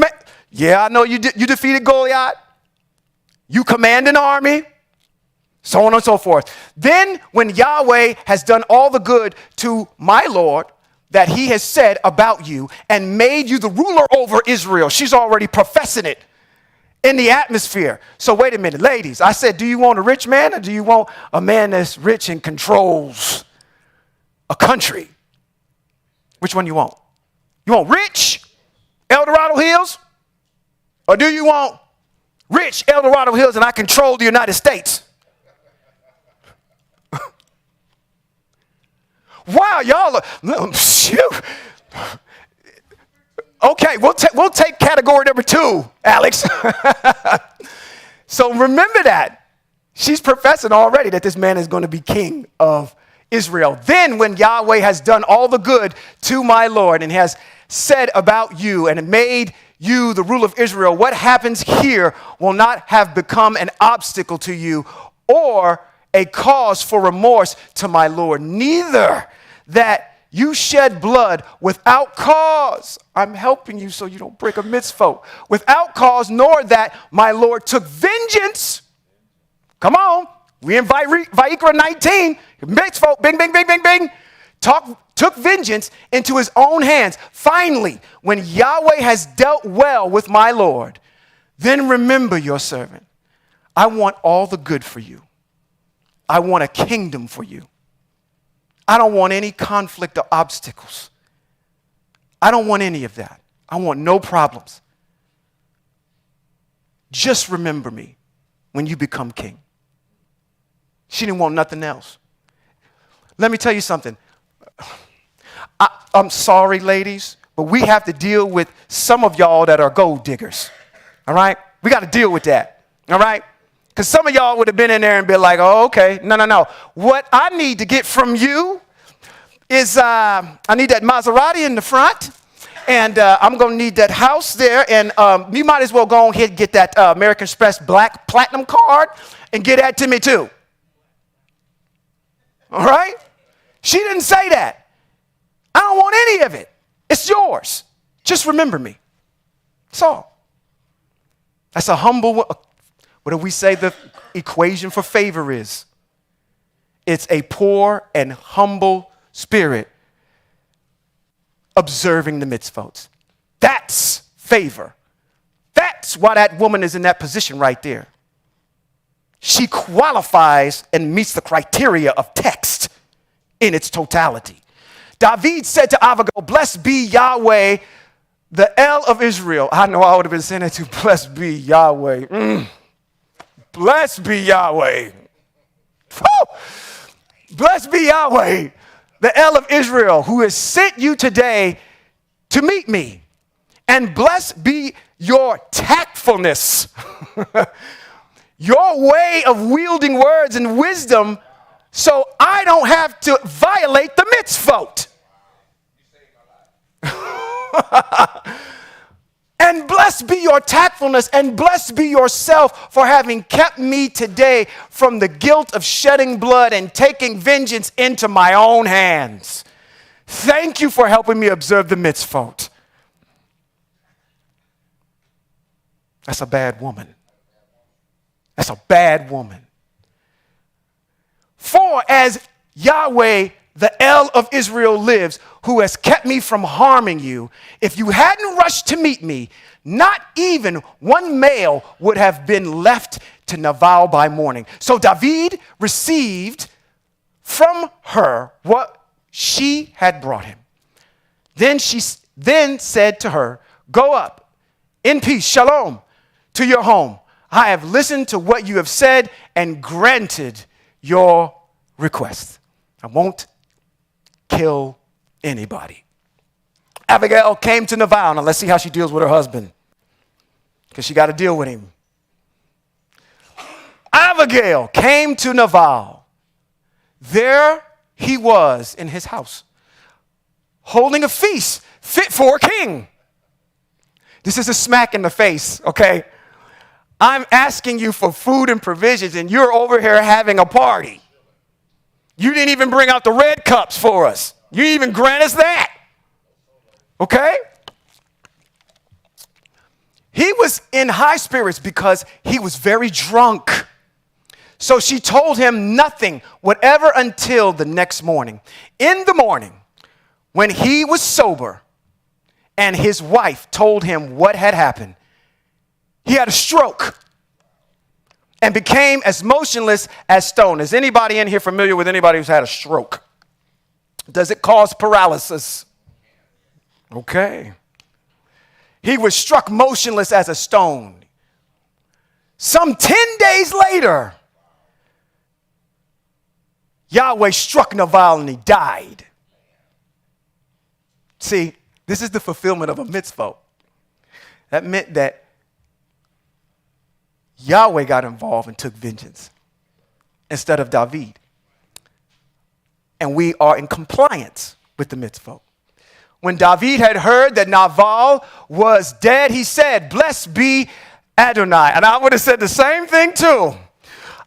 Yeah, I know you defeated Goliath. You command an army, so on and so forth. Then when Yahweh has done all the good to my Lord that he has said about you and made you the ruler over Israel, she's already professing it in the atmosphere. So wait a minute, ladies. I said, do you want a rich man or do you want a man that's rich and controls a country? Which one you want? You want rich, El Dorado Hills? Or do you want rich, El Dorado Hills, and I control the United States? Wow, y'all are, shoot. Okay, we'll take category number 2, Alex. So remember that. She's professing already that this man is going to be king of Israel. Then when Yahweh has done all the good to my Lord and has said about you and made you the rule of Israel, what happens here will not have become an obstacle to you or a cause for remorse to my Lord. Neither that you shed blood without cause. I'm helping you so you don't break a mitzvah. Without cause, nor that my Lord took vengeance. Come on. We invite Vayikra 19. Mitzvah, bing, bing, bing, bing, bing. Took vengeance into his own hands. Finally, when Yahweh has dealt well with my Lord, then remember your servant. I want all the good for you. I want a kingdom for you. I don't want any conflict or obstacles. I don't want any of that. I want no problems. Just remember me when you become king. She didn't want nothing else. Let me tell you something. I'm sorry, ladies, but we have to deal with some of y'all that are gold diggers. All right? We got to deal with that. All right? Because some of y'all would have been in there and been like, oh, okay. No. What I need to get from you is I need that Maserati in the front. And I'm going to need that house there. And you might as well go ahead and get that American Express Black Platinum card and get that to me too. All right? She didn't say that. I don't want any of it. It's yours. Just remember me. That's all. That's a humble, what do we say the equation for favor is? It's a poor and humble spirit observing the mitzvot. That's favor. That's why that woman is in that position right there. She qualifies and meets the criteria of text in its totality. David said to Abigail, blessed be Yahweh, the El of Israel. I know I would have been saying that too. Blessed be Yahweh. Blessed be Yahweh. Woo! Blessed be Yahweh, the El of Israel, who has sent you today to meet me. And blessed be your tactfulness, your way of wielding words and wisdom, so I don't have to violate the mitzvot. And blessed be your tactfulness, and blessed be yourself for having kept me today from the guilt of shedding blood and taking vengeance into my own hands. Thank you for helping me observe the mitzvot. That's a bad woman. That's a bad woman. For as Yahweh, the El of Israel lives, who has kept me from harming you, if you hadn't rushed to meet me, not even one male would have been left to Nabal by morning. So David received from her what she had brought him. Then she said to her, go up in peace, shalom, to your home. I have listened to what you have said and granted your request. I won't kill anybody. Abigail came to Nabal. Now let's see how she deals with her husband, because she got to deal with him. Abigail came to Nabal. There he was in his house, holding a feast fit for a king. This is a smack in the face, okay? I'm asking you for food and provisions, and you're over here having a party. You didn't even bring out the red cups for us. You didn't even grant us that. Okay? He was in high spirits because he was very drunk. So she told him nothing, whatever, until the next morning. In the morning, when he was sober and his wife told him what had happened, he had a stroke and became as motionless as stone. Is anybody in here familiar with anybody who's had a stroke? Does it cause paralysis? Okay. He was struck motionless as a stone. Some 10 days later, Yahweh struck Nabal and he died. See, this is the fulfillment of a mitzvah. That meant that Yahweh got involved and took vengeance instead of David. And we are in compliance with the mitzvah. When David had heard that Nabal was dead, he said, "Blessed be Adonai." And I would have said the same thing too.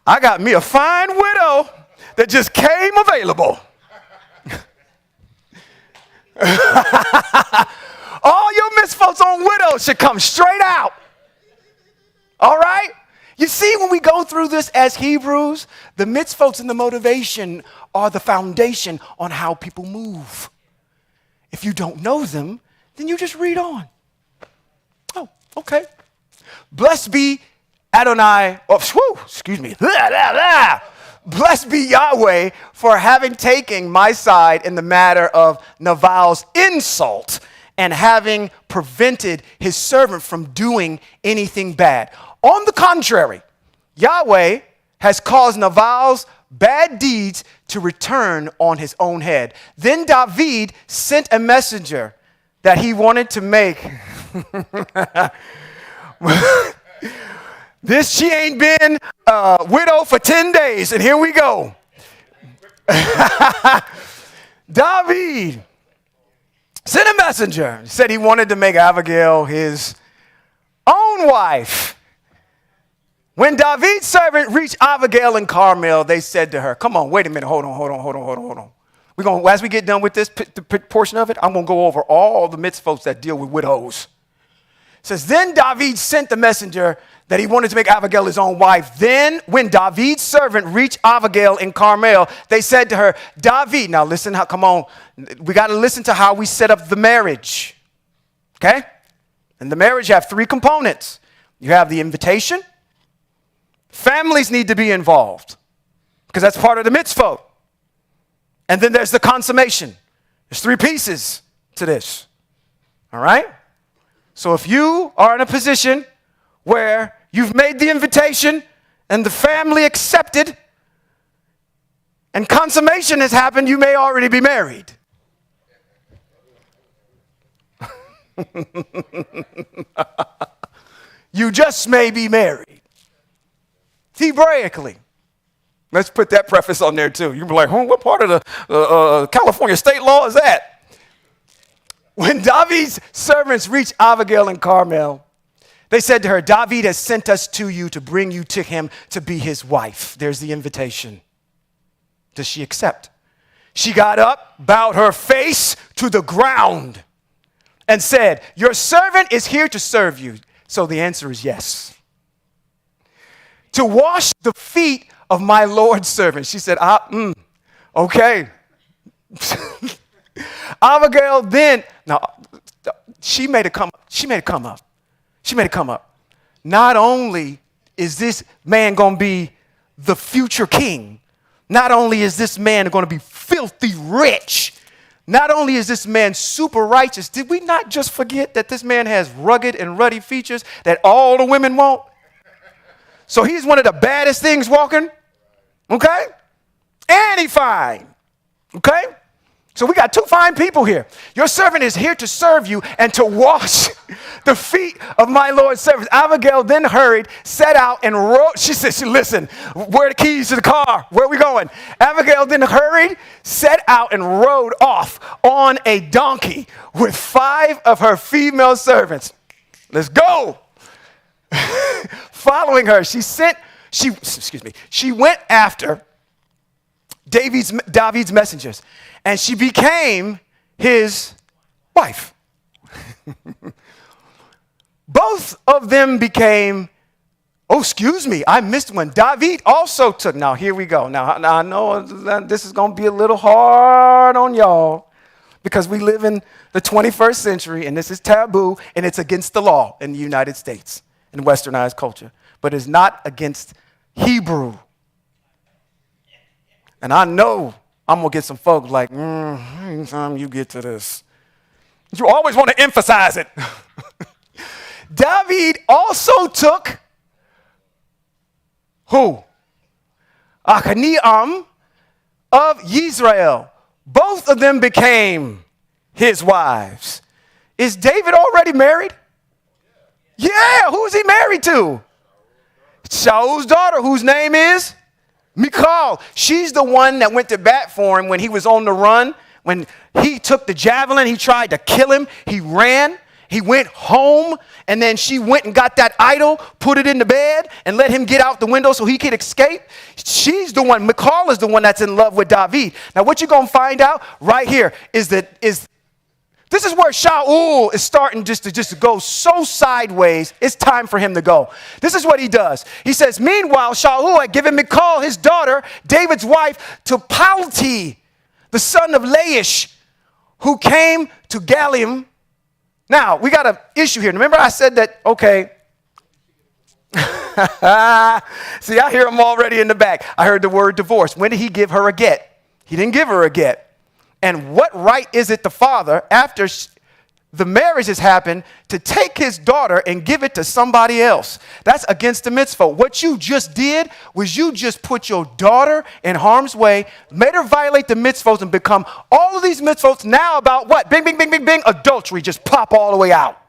I got me a fine widow that just came available. All your misfolks on widows should come straight out. All right? You see, when we go through this as Hebrews, the mitzvot and the motivation are the foundation on how people move. If you don't know them, then you just read on. Oh, okay. Blessed be Adonai, Blessed be Yahweh for having taken my side in the matter of Nabal's insult and having prevented his servant from doing anything bad. On the contrary, Yahweh has caused Nabal's bad deeds to return on his own head. Then David sent a messenger that he wanted to make. She ain't been a widow for 10 days, and here we go. David sent a messenger, said he wanted to make Abigail his own wife. When David's servant reached Abigail in Carmel, they said to her, come on, wait a minute, hold on. We're going, as we get done with this portion of it, I'm going to go over all the mitzvot that deal with widows. It says, then David sent the messenger that he wanted to make Abigail his own wife. Then when David's servant reached Abigail in Carmel, they said to her, David, now listen, come on, we got to listen to how we set up the marriage, okay? And the marriage have three components. You have the invitation. Families need to be involved because that's part of the mitzvah. And then there's the consummation. There's three pieces to this, all right? So if you are in a position where you've made the invitation and the family accepted and consummation has happened, you may already be married. You just may be married. Hebraically. Let's put that preface on there too. You'll be like, what part of the California state law is that? When David's servants reached Abigail in Carmel, they said to her, David has sent us to you to bring you to him to be his wife. There's the invitation. Does she accept? She got up, bowed her face to the ground, and said, your servant is here to serve you. So the answer is yes. To wash the feet of my Lord's servant. She said, okay. Abigail then, now, she made it come up. Not only is this man going to be the future king, not only is this man going to be filthy rich, Not only is this man super righteous, did we not just forget that this man has rugged and ruddy features that all the women want? So he's one of the baddest things walking, okay? And he's fine, okay? So we got two fine people here. Your servant is here to serve you and to wash the feet of my Lord's servants. Abigail then hurried, set out, and rode. She said, listen, where are the keys to the car? Where are we going? Abigail then hurried, set out, and rode off on a donkey with 5 of her female servants. Let's go. Following her, she went after David's messengers, and she became his wife. Both of them became, I missed one. David also took, now here we go. Now I know this is going to be a little hard on y'all because we live in the 21st century and this is taboo and it's against the law in the United States in westernized culture, but it's not against Hebrew. And I know I'm going to get some folks like, anytime you get to this, you always want to emphasize it. David also took who? Achaniam of Yisrael. Both of them became his wives. Is David already married? Yeah, who is he married to? Shaul's daughter, whose name is Michal. She's the one that went to bat for him when he was on the run. When he took the javelin, he tried to kill him. He ran. He went home, and then she went and got that idol, put it in the bed, and let him get out the window so he could escape. She's the one, Michal is the one that's in love with David. Now, what you're going to find out right here is this is where Shaul is starting just to go so sideways, it's time for him to go. This is what he does. He says, meanwhile, Shaul had given Michal, his daughter, David's wife, to Palti, the son of Laish, who came to Galim. Now, we got an issue here. Remember I said that, okay. See, I hear him already in the back. I heard the word divorce. When did he give her a get? He didn't give her a get. And what right is it the father, after the marriage has happened, to take his daughter and give it to somebody else? That's against the mitzvah. What you just did was you just put your daughter in harm's way, made her violate the mitzvahs and become all of these mitzvahs now about what? Bing, bing, bing, bing, bing, adultery. Just pop all the way out.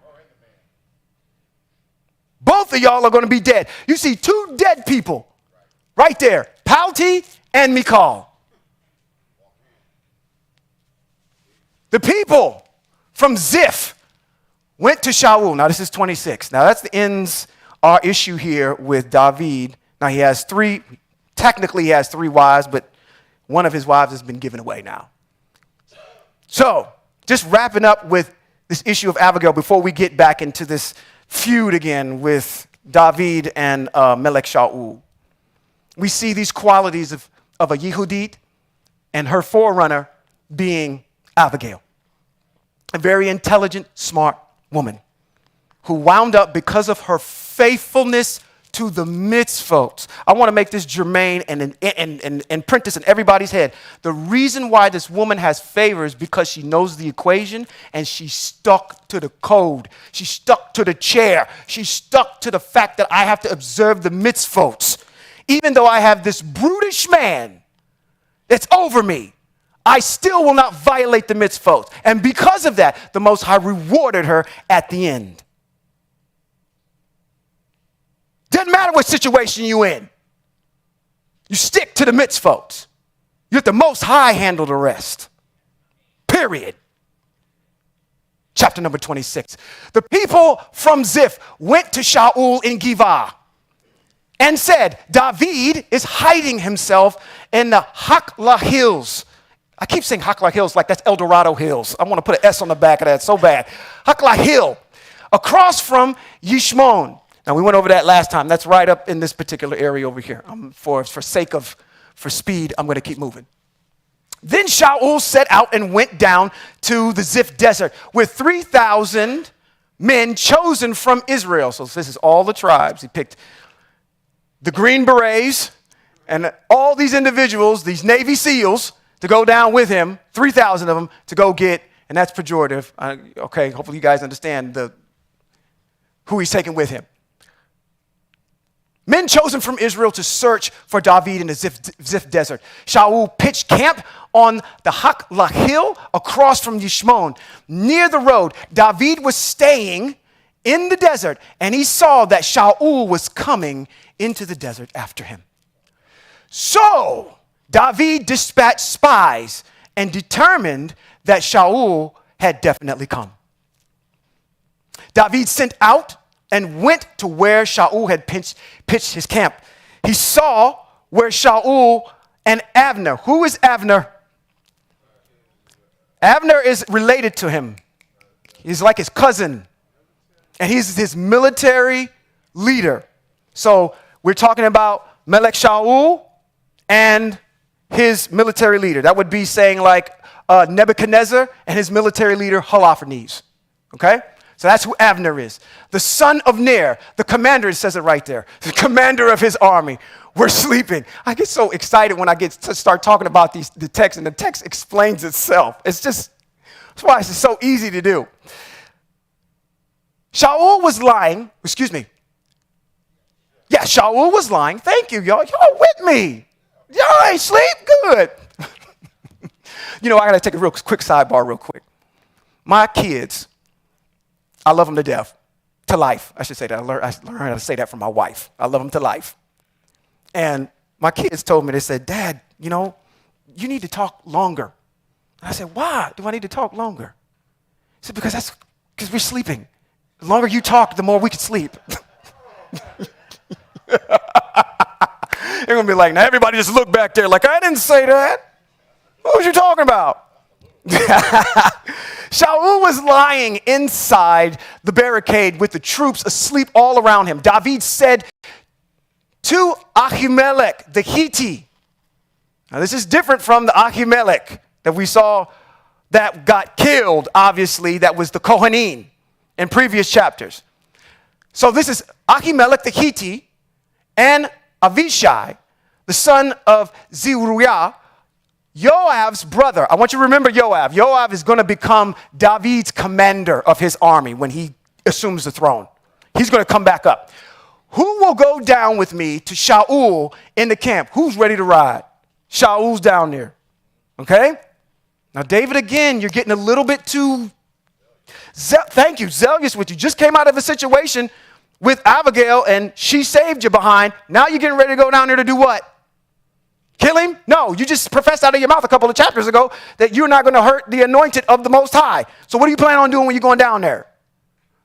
Both of y'all are going to be dead. You see 2 dead people right there, Palti and Michal. The people from Ziph went to Shaul. Now, this is 26. Now, that's the ends our issue here with David. Now, he has 3 wives, but one of his wives has been given away now. So, just wrapping up with this issue of Abigail before we get back into this feud again with David and Melech Shaul. We see these qualities of a Yehudit and her forerunner being Abigail, a very intelligent, smart woman who wound up, because of her faithfulness to the mitzvot. I want to make this germane and print this in everybody's head. The reason why this woman has favor is because she knows the equation and she stuck to the code. She stuck to the chair. She stuck to the fact that I have to observe the mitzvot. Even though I have this brutish man that's over me, I still will not violate the mitzvot. And because of that, the Most High rewarded her at the end. Doesn't matter what situation you're in. You stick to the mitzvot. You let the Most High handle the rest. Period. Chapter number 26. The people from Ziph went to Shaul in Givah and said, David is hiding himself in the Haklah Hills. I keep saying Haklah Hills like that's El Dorado Hills. I want to put an S on the back of that so bad. Haklah Hill, across from Yishmon. Now, we went over that last time. That's right up in this particular area over here. For speed, I'm going to keep moving. Then Shaul set out and went down to the Ziph desert with 3,000 men chosen from Israel. So this is all the tribes. He picked the Green Berets and all these individuals, these Navy SEALs, to go down with him, 3,000 of them to go get, and that's pejorative. Okay, hopefully you guys understand who he's taking with him. Men chosen from Israel to search for David in the Ziph desert. Shaul pitched camp on the Haklah hill across from Yishmon. Near the road, David was staying in the desert, and he saw that Shaul was coming into the desert after him. So David dispatched spies and determined that Shaul had definitely come. David sent out and went to where Shaul had pitched his camp. He saw where Shaul and Abner. Who is Abner? Abner is related to him. He's like his cousin. And he's his military leader. So we're talking about Melech Shaul and his military leader. That would be saying like Nebuchadnezzar and his military leader Holofernes. Okay? So that's who Abner is. The son of Ner, the commander, it says it right there. The commander of his army. We're sleeping. I get so excited when I get to start talking about the text, and the text explains itself. That's why it's so easy to do. Shaul was lying. Excuse me. Yeah, Shaul was lying. Thank you, y'all. Y'all with me. Y'all ain't sleep? Good. I got to take a real quick sidebar real quick. My kids, I love them to death, to life. I should say that. I learned how to say that from my wife. I love them to life. And my kids told me, they said, Dad, you need to talk longer. And I said, why do I need to talk longer? He said, because we're sleeping. The longer you talk, the more we can sleep. They're going to be like, now everybody just look back there like, I didn't say that. What was you talking about? Shaul was lying inside the barricade with the troops asleep all around him. David said to Ahimelech, the Hittite. Now this is different from the Ahimelech that we saw that got killed, obviously, that was the Kohanim in previous chapters. So this is Ahimelech the Hittite and Avishai, the son of Zeruiah, Yoav's brother. I want you to remember Yoav. Yoav is going to become David's commander of his army when he assumes the throne. He's going to come back up. Who will go down with me to Shaul in the camp? Who's ready to ride? Shaul's down there. Okay? Now, David, again, you're getting a little bit too, zealous with you. Just came out of a situation with Abigail, and she saved you behind. Now you're getting ready to go down there to do what? Kill him? No, you just professed out of your mouth a couple of chapters ago that you're not going to hurt the anointed of the Most High. So what do you plan on doing when you're going down there?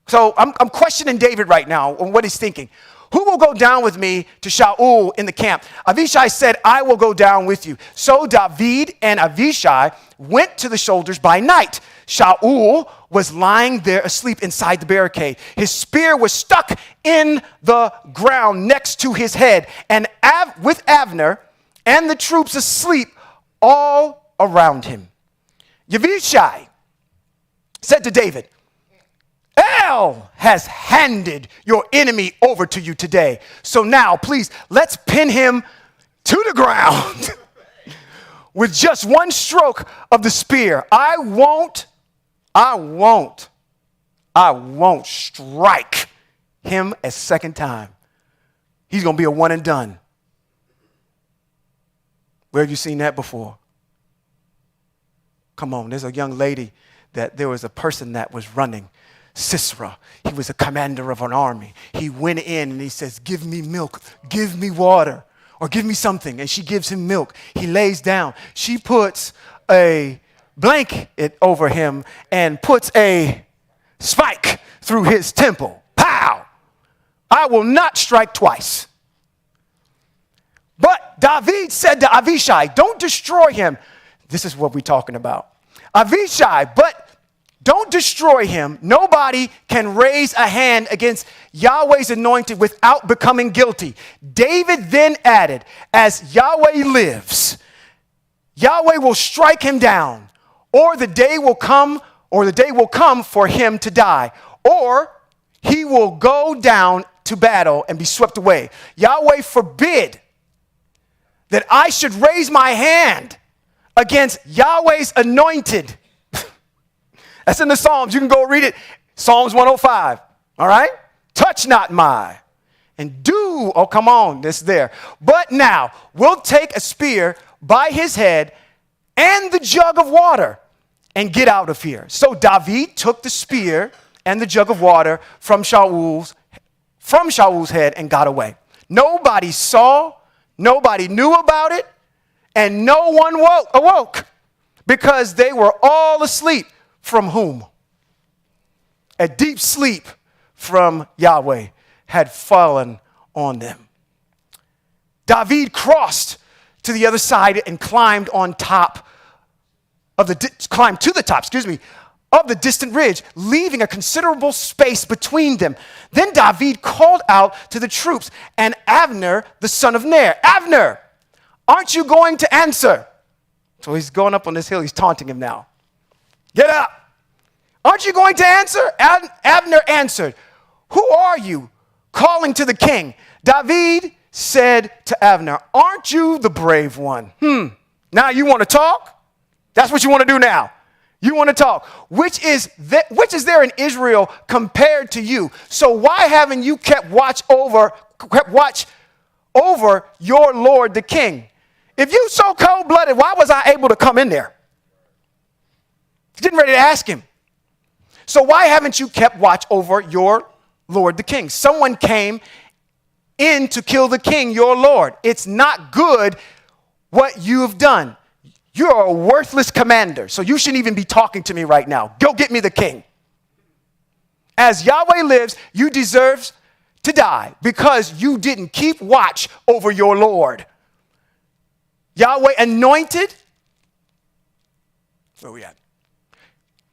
So I'm questioning David right now on what he's thinking. Who will go down with me to Shaul in the camp? Avishai said, I will go down with you. So David and Avishai went to the shoulders by night. Shaul was lying there asleep inside the barricade. His spear was stuck in the ground next to his head. And with Abner and the troops asleep all around him. Avishai said to David, El has handed your enemy over to you today. So now, please, let's pin him to the ground with just one stroke of the spear. I won't strike him a second time. He's going to be a one and done. Where have you seen that before? Come on, there's a young lady that there was a person that was running. Sisera, he was a commander of an army. He went in and he says, give me milk, give me water, or give me something. And she gives him milk. He lays down. She puts a blanket over him and puts a spike through his temple. Pow! I will not strike twice. But David said to Avishai, don't destroy him. This is what we're talking about. Avishai, but don't destroy him. Nobody can raise a hand against Yahweh's anointed without becoming guilty. David then added, as Yahweh lives, Yahweh will strike him down, or the day will come for him to die, or he will go down to battle and be swept away. Yahweh forbid that I should raise my hand against Yahweh's anointed. That's in the Psalms. You can go read it. Psalms 105. All right? Touch not my. And do, oh, come on, this there. But now, we'll take a spear by his head and the jug of water and get out of here. So David took the spear and the jug of water from Shaul's head and got away. Nobody saw, nobody knew about it, and no one awoke because they were all asleep. From whom? A deep sleep from Yahweh had fallen on them. David crossed to the other side and climbed to the top of the distant ridge, leaving a considerable space between them. Then David called out to the troops and Abner, the son of Ner. Abner, aren't you going to answer? So he's going up on this hill. He's taunting him now. Get up. Aren't you going to answer? Abner answered, who are you calling to the king? David said to Abner, aren't you the brave one? Now you want to talk? That's what you want to do now. You want to talk. Which is there in Israel compared to you? So why haven't you kept watch over your Lord the king? If you so cold-blooded, why was I able to come in there? He's getting ready to ask him. So why haven't you kept watch over your Lord the king? Someone came in to kill the king, your Lord. It's not good what you have done. You're a worthless commander, so you shouldn't even be talking to me right now. Go get me the king. As Yahweh lives, you deserve to die because you didn't keep watch over your Lord. Yahweh anointed. Where are we at?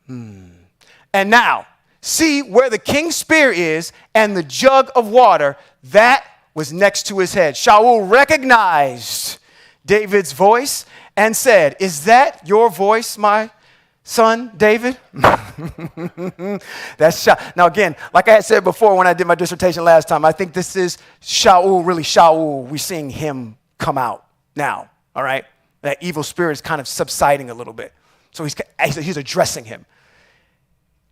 And now, see where the king's spear is and the jug of water that was next to his head. Shaul recognized David's voice and said, is that your voice, my son, David? That's Shaul. Now again, like I had said before when I did my dissertation last time, I think this is Shaul, really Shaul. We're seeing him come out now, all right? That evil spirit is kind of subsiding a little bit. So he's addressing him.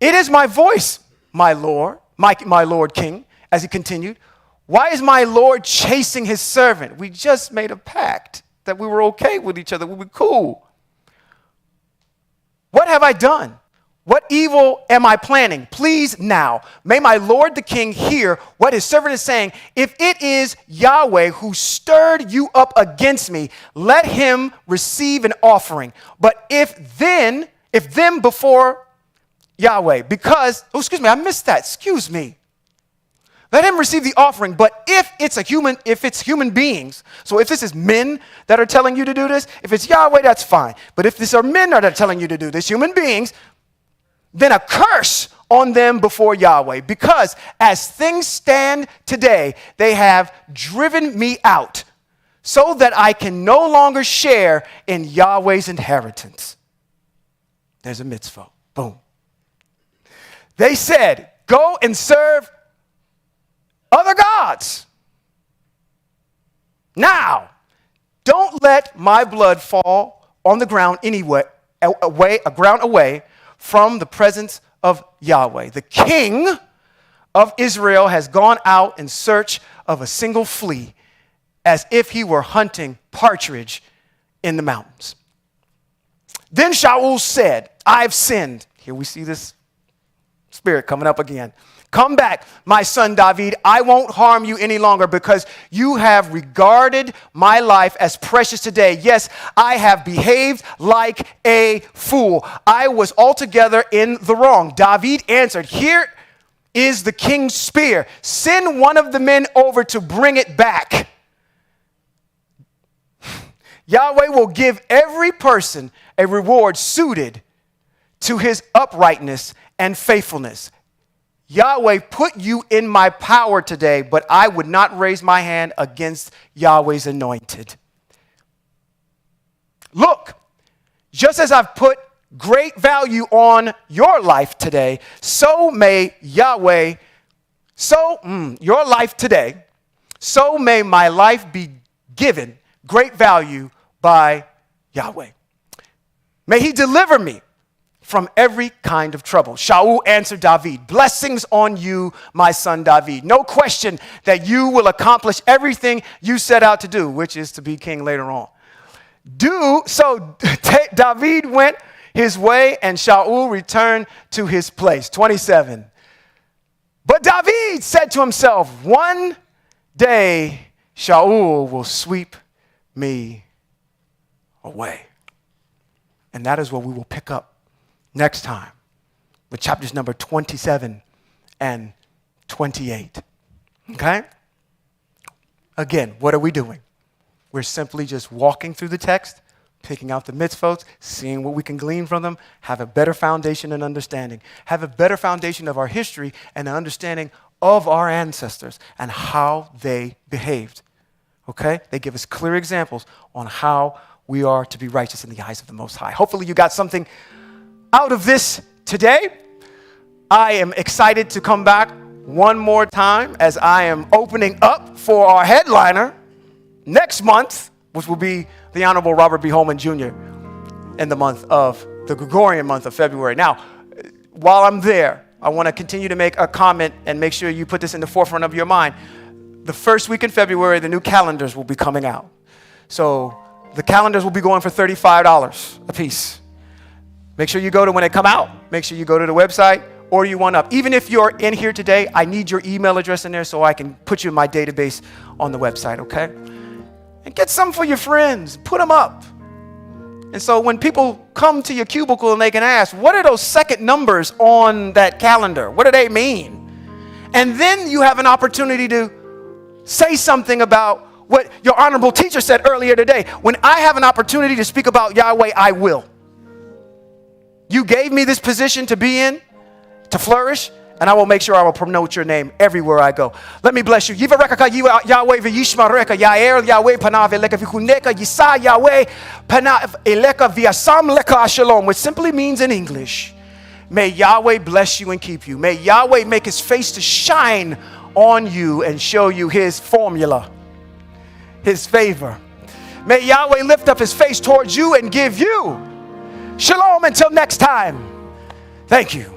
It is my voice, my Lord, my Lord King, as he continued. Why is my Lord chasing his servant? We just made a pact that we were okay with each other. We were cool. What have I done? What evil am I planning? Please now, may my Lord the king hear what his servant is saying. If it is Yahweh who stirred you up against me, let him receive an offering. But if them before Yahweh, because, I missed that. Excuse me. Let him receive the offering. But if it's human beings, so if this is men that are telling you to do this, if it's Yahweh, that's fine. But if these are men that are telling you to do this, human beings, then a curse on them before Yahweh. Because as things stand today, they have driven me out so that I can no longer share in Yahweh's inheritance. There's a mitzvah. Boom. They said, go and serve other gods. Now, don't let my blood fall on the ground away from the presence of Yahweh. The king of Israel has gone out in search of a single flea, as if he were hunting partridge in the mountains. Then Shaul said, I've sinned. Here we see this spirit coming up again. Come back, my son David. I won't harm you any longer because you have regarded my life as precious today. Yes, I have behaved like a fool. I was altogether in the wrong. David answered, here is the king's spear. Send one of the men over to bring it back. Yahweh will give every person a reward suited to his uprightness and faithfulness. Yahweh put you in my power today, but I would not raise my hand against Yahweh's anointed. Look, just as I've put great value on your life today, so may Yahweh, your life today, so may my life be given great value by Yahweh. May he deliver me from every kind of trouble. Shaul answered David, blessings on you, my son David. No question that you will accomplish everything you set out to do, which is to be king later on. David went his way and Shaul returned to his place. 27. But David said to himself, one day Shaul will sweep me away. And that is what we will pick up next time with chapters number 27 and 28. Okay? Again, what are we doing? We're simply just walking through the text, picking out the mitzvot, seeing what we can glean from them, have a better foundation and understanding, have a better foundation of our history and an understanding of our ancestors and how they behaved. Okay? They give us clear examples on how we are to be righteous in the eyes of the Most High. Hopefully you got something out of this today. I am excited to come back one more time as I am opening up for our headliner next month, which will be the Honorable Robert B. Holman Jr. in the Gregorian month of February. Now, while I'm there, I want to continue to make a comment and make sure you put this in the forefront of your mind. The first week in February, the new calendars will be coming out. So the calendars will be going for $35 a piece. Make sure you go to when they come out. Make sure you go to the website, order you one up. Even if you're in here today, I need your email address in there so I can put you in my database on the website, okay? And get some for your friends. Put them up. And so when people come to your cubicle and they can ask, what are those second numbers on that calendar? What do they mean? And then you have an opportunity to say something about what your honorable teacher said earlier today. When I have an opportunity to speak about Yahweh, I will. You gave me this position to be in, to flourish, and I will make sure I will promote your name everywhere I go. Let me bless you. Yivarekaka Yahweh v'yishmareka Yael Yahweh panav eleka v'kuneka Yisa Yahweh panav eleka v'yasam leka shalom, which simply means in English, may Yahweh bless you and keep you. May Yahweh make his face to shine on you and show you his formula, his favor. May Yahweh lift up his face towards you and give you shalom until next time. Thank you.